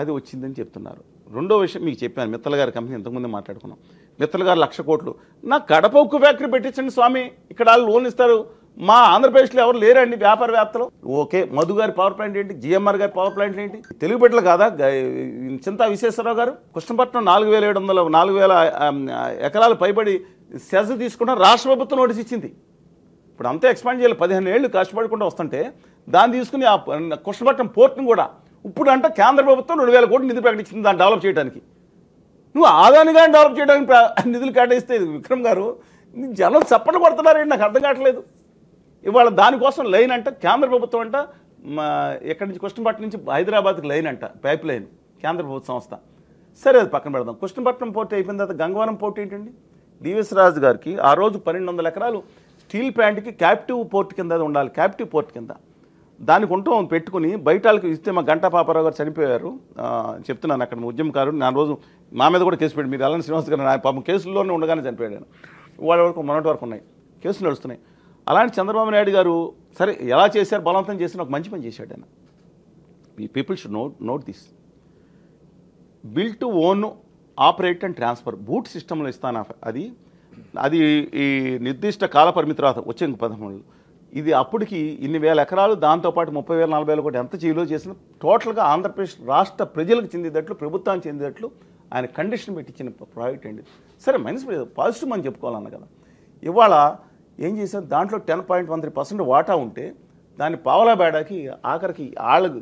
అది వచ్చిందని చెప్తున్నారు. రెండో విషయం మీకు చెప్పాను, మిత్తల గారి కంపెనీ ఇంతకుముందే మాట్లాడుకున్నాం. మిత్తల గారు 1,00,000 కోట్లు నాకు కడప ఉక్కు ఫ్యాక్టరీ పెట్టించండి స్వామి, ఇక్కడ వాళ్ళు లోన్ ఇస్తారు. మా ఆంధ్రప్రదేశ్లో ఎవరు లేరండి వ్యాపారవేత్తలు. ఓకే, మధు గారి పవర్ ప్లాంట్ ఏంటి, జిఎంఆర్ గారి పవర్ ప్లాంట్ ఏంటి, తెలుగు బిడ్డలు కాదా? చింతా విశ్వేశ్వరరావు గారు కృష్ణపట్నం 4,000 ఎకరాలు పైబడి సెజ్ తీసుకున్న రాష్ట్ర ప్రభుత్వం నోటీస్ ఇచ్చింది. ఇప్పుడు అంతా ఎక్స్పాండ్ చేయాలి, 15 ఏళ్ళు కష్టపడకుండా వస్తుంటే దాన్ని తీసుకుని ఆ కృష్ణపట్నం పోర్ట్ని కూడా ఇప్పుడు అంటే కేంద్ర ప్రభుత్వం 2,000 కోట్లు నిధులు ప్రకటించింది దాన్ని డెవలప్ చేయడానికి. నువ్వు ఆదానిగా డెవలప్ చేయడానికి నిధులు కేటాయిస్తే విక్రమ్ గారు జనం చప్పట్లు కొడుతున్నారండి, నాకు అర్థం కావట్లేదు. ఇవాళ దానికోసం లైన్ అంట కేంద్ర ప్రభుత్వం అంట, ఎక్కడి నుంచి కృష్ణపట్నం నుంచి హైదరాబాద్కి లైన్ అంట, పైప్ లైన్ కేంద్ర ప్రభుత్వ సంస్థ. సరే అది పక్కన పెడదాం. కృష్ణపట్నం పోర్ట్ అయిపోయిన తర్వాత గంగవరం పోర్ట్ ఏంటండి? డివిఎస్ రాజు గారికి ఆ రోజు 1200 ఎకరాలు స్టీల్ ప్లాంట్కి క్యాప్టివ్ పోర్ట్ కింద ఉండాలి, క్యాప్టివ్ పోర్ట్ కింద. దానికి ఉంటాం పెట్టుకుని బయట వాళ్ళకి ఇస్తే మా గంటా పాపారావు గారు చనిపోయారు. చెప్తున్నాను అక్కడ ఉద్యమకారుడు. నా రోజు మా మీద కూడా కేసు పెట్టి మీరు ఎల్ఎన్ శ్రీనివాస్ గారు పాపం కేసుల్లోనే ఉండగానే చనిపోయాడు. వాళ్ళ వరకు మొన్నటి వరకు ఉన్నాయి, కేసులు నడుస్తున్నాయి. అలాంటి చంద్రబాబు నాయుడు గారు సరే ఎలా చేశారు, బలవంతం చేసిన ఒక మంచి పని చేశాడు ఆయన. People should note this. Bill to own, operate and transfer boot సిస్టంలో ఇస్తాను. అది ఈ నిర్దిష్ట కాల పరిమితి తర్వాత వచ్చే 13 ఇది అప్పటికి ఇన్ని వేల ఎకరాలు, దాంతోపాటు 30,000 40,000 కోట్లు ఎంత చేలో చేసిన టోటల్గా ఆంధ్రప్రదేశ్ రాష్ట్ర ప్రజలకు చెందేటట్లు, ప్రభుత్వానికి చెందేటట్లు ఆయన కండిషన్ పెట్టించిన ప్రాజెక్ట్ అండి. సరే మైనస్ పాజిటివ్ అని చెప్పుకోవాలన్న కదా. ఇవాళ ఏం చేశారు, దాంట్లో 10.13% వాటా ఉంటే దాన్ని పావలా బేడాకి ఆఖరికి వాళ్ళకు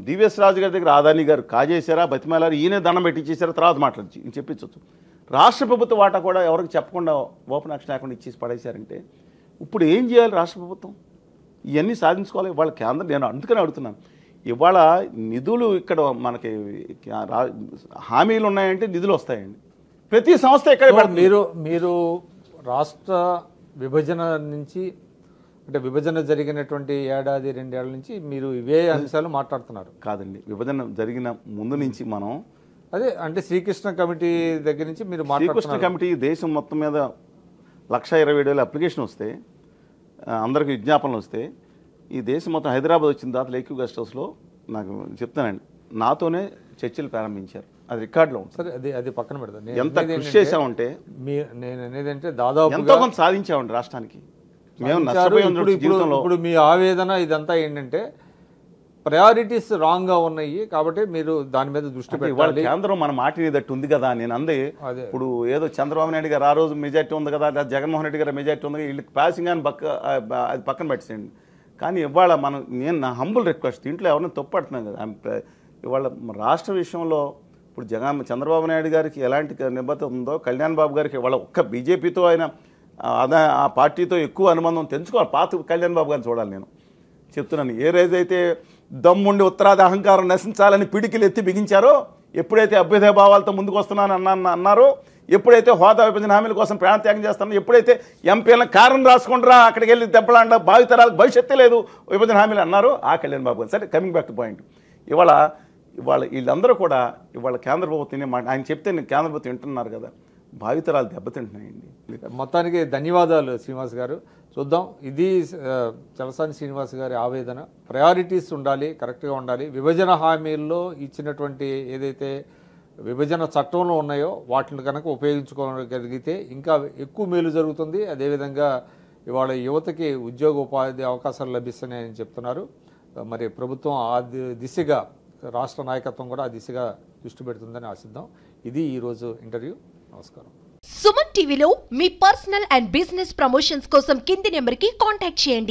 డివిఎస్ రాజు గారి దగ్గర అదానీ గారు కాజేశారా, బతిమాలారు, ఈయనే దండం పెట్టించేశారా, తర్వాత మాట్లాడి చెప్పించవచ్చు. రాష్ట్ర ప్రభుత్వ వాటా కూడా ఎవరికి చెప్పకుండా ఓపెన్ యాక్షన్ లేకుండా ఇచ్చేసి పడేశారంటే ఇప్పుడు ఏం చేయాలి రాష్ట్ర ప్రభుత్వం? ఇవన్నీ సాధించుకోవాలి. ఇవాళ కేంద్రం, నేను అందుకని అడుగుతున్నాను, ఇవాళ నిధులు ఇక్కడ మనకి హామీలు ఉన్నాయంటే నిధులు వస్తాయండి. ప్రతి సంస్థ ఎక్కడ మీరు రాష్ట్ర విభజన నుంచి, అంటే విభజన జరిగినటువంటి 1-2 ఏళ్ల నుంచి మీరు ఇవే అంశాలు మాట్లాడుతున్నారు కాదండి. విభజన జరిగిన ముందు నుంచి మనం అదే అంటే శ్రీకృష్ణ కమిటీ దగ్గర నుంచి మీరు శ్రీకృష్ణ కమిటీ దేశం మొత్తం మీద 1,27,000 అప్లికేషన్ వస్తే, అందరికి విజ్ఞాపనలు వస్తే, ఈ దేశం మొత్తం హైదరాబాద్ వచ్చిన తర్వాత లేక్యూ గెస్ట్ హౌస్లో నాకు చెప్తానండి, నాతోనే చర్చలు ప్రారంభించారు. అది రికార్డులో ఉంటుంది. సరే అది పక్కన పెడతాను. ఎంత కృషి చేసామంటే నేను అనేది అంటే దాదాపు ఎంతో కొంత సాధించామండి రాష్ట్రానికి. మేము నష్టపోయాం జీవితంలో. ఇప్పుడు మీ ఆవేదన ఇదంతా ఏంటంటే ప్రయారిటీస్ రాంగ్గా ఉన్నాయి కాబట్టి మీరు దాని మీద దృష్టి పెట్టాలి. కేంద్రం మన మాట వినేటట్టు ఉంది కదా. నేను అందే ఇప్పుడు ఏదో చంద్రబాబు నాయుడు గారు ఆ రోజు మెజార్టీ ఉంది కదా, లేదా జగన్మోహన్ రెడ్డి గారు మెజార్టీ ఉంది కదా, వీళ్ళకి పాసింగ్ అని అది పక్కన పెట్టేయండి. కానీ ఇవాళ నేను నా హంబుల్ రిక్వెస్ట్, ఇంట్లో ఎవరైనా తప్పుపడుతున్నాను కదా, ఇవాళ రాష్ట్ర విషయంలో ఇప్పుడు చంద్రబాబు నాయుడు గారికి ఎలాంటి నిబద్ధత ఉందో, కళ్యాణ్ బాబు గారికి ఇవాళ ఒక్క బీజేపీతో ఆయన ఆ పార్టీతో ఎక్కువ అనుబంధం తెంచుకోవాలి. పాత కళ్యాణ్ బాబు గారిని చూడాలి. నేను చెప్తున్నాను, ఏ రోజైతే దమ్ముండి ఉత్తరాది అహంకారం నశించాలని పిడికిలు ఎత్తి బిగించారో, ఎప్పుడైతే అభ్యుదయ భావాలతో ముందుకు వస్తున్నాను అన్నారో, ఎప్పుడైతే హోదా విభజన హామీల కోసం ప్రాణత్యాగం చేస్తానో, ఎప్పుడైతే ఎంపీలను కారణం రాసుకుంటారా అక్కడికి వెళ్ళి దెబ్బలాండ భావితరాలకు భవిష్యత్తు లేదు విభజన హామీలు అన్నారో ఆ కళ్యాణ్ బాబు గారు. సరే, కమింగ్ బ్యాక్ టు పాయింట్. ఇవాళ వీళ్ళందరూ కూడా ఇవాళ కేంద్ర ప్రభుత్వం ఆయన చెప్తే నేను కేంద్ర ప్రభుత్వం వింటున్నారు కదా, భావితరాలు దెబ్బతింటున్నాయండి. మొత్తానికి ధన్యవాదాలు శ్రీనివాస్ గారు. చూద్దాం, ఇది చలసాని శ్రీనివాస్ గారి ఆవేదన. ప్రయారిటీస్ ఉండాలి, కరెక్ట్గా ఉండాలి. విభజన హామీల్లో ఇచ్చినటువంటి ఏదైతే విభజన చట్టంలో ఉన్నాయో వాటిని కనుక ఉపయోగించుకోగలిగితే ఇంకా ఎక్కువ మేలు జరుగుతుంది. అదేవిధంగా ఇవాళ యువతకి ఉద్యోగ ఉపాధి అవకాశాలు లభిస్తున్నాయని చెప్తున్నారు. మరి ప్రభుత్వం ఆ దిశగా, రాష్ట్ర నాయకత్వం కూడా ఆ దిశగా దృష్టి పెడుతుందని ఆశిద్దాం. ఇది ఈరోజు ఇంటర్వ్యూ. నమస్కారం. సుమన్ టీవీలో మీ పర్సనల్ అండ్ బిజినెస్ ప్రమోషన్స్ కోసం కింది నెంబర్కి కాంటాక్ట్ చేయండి.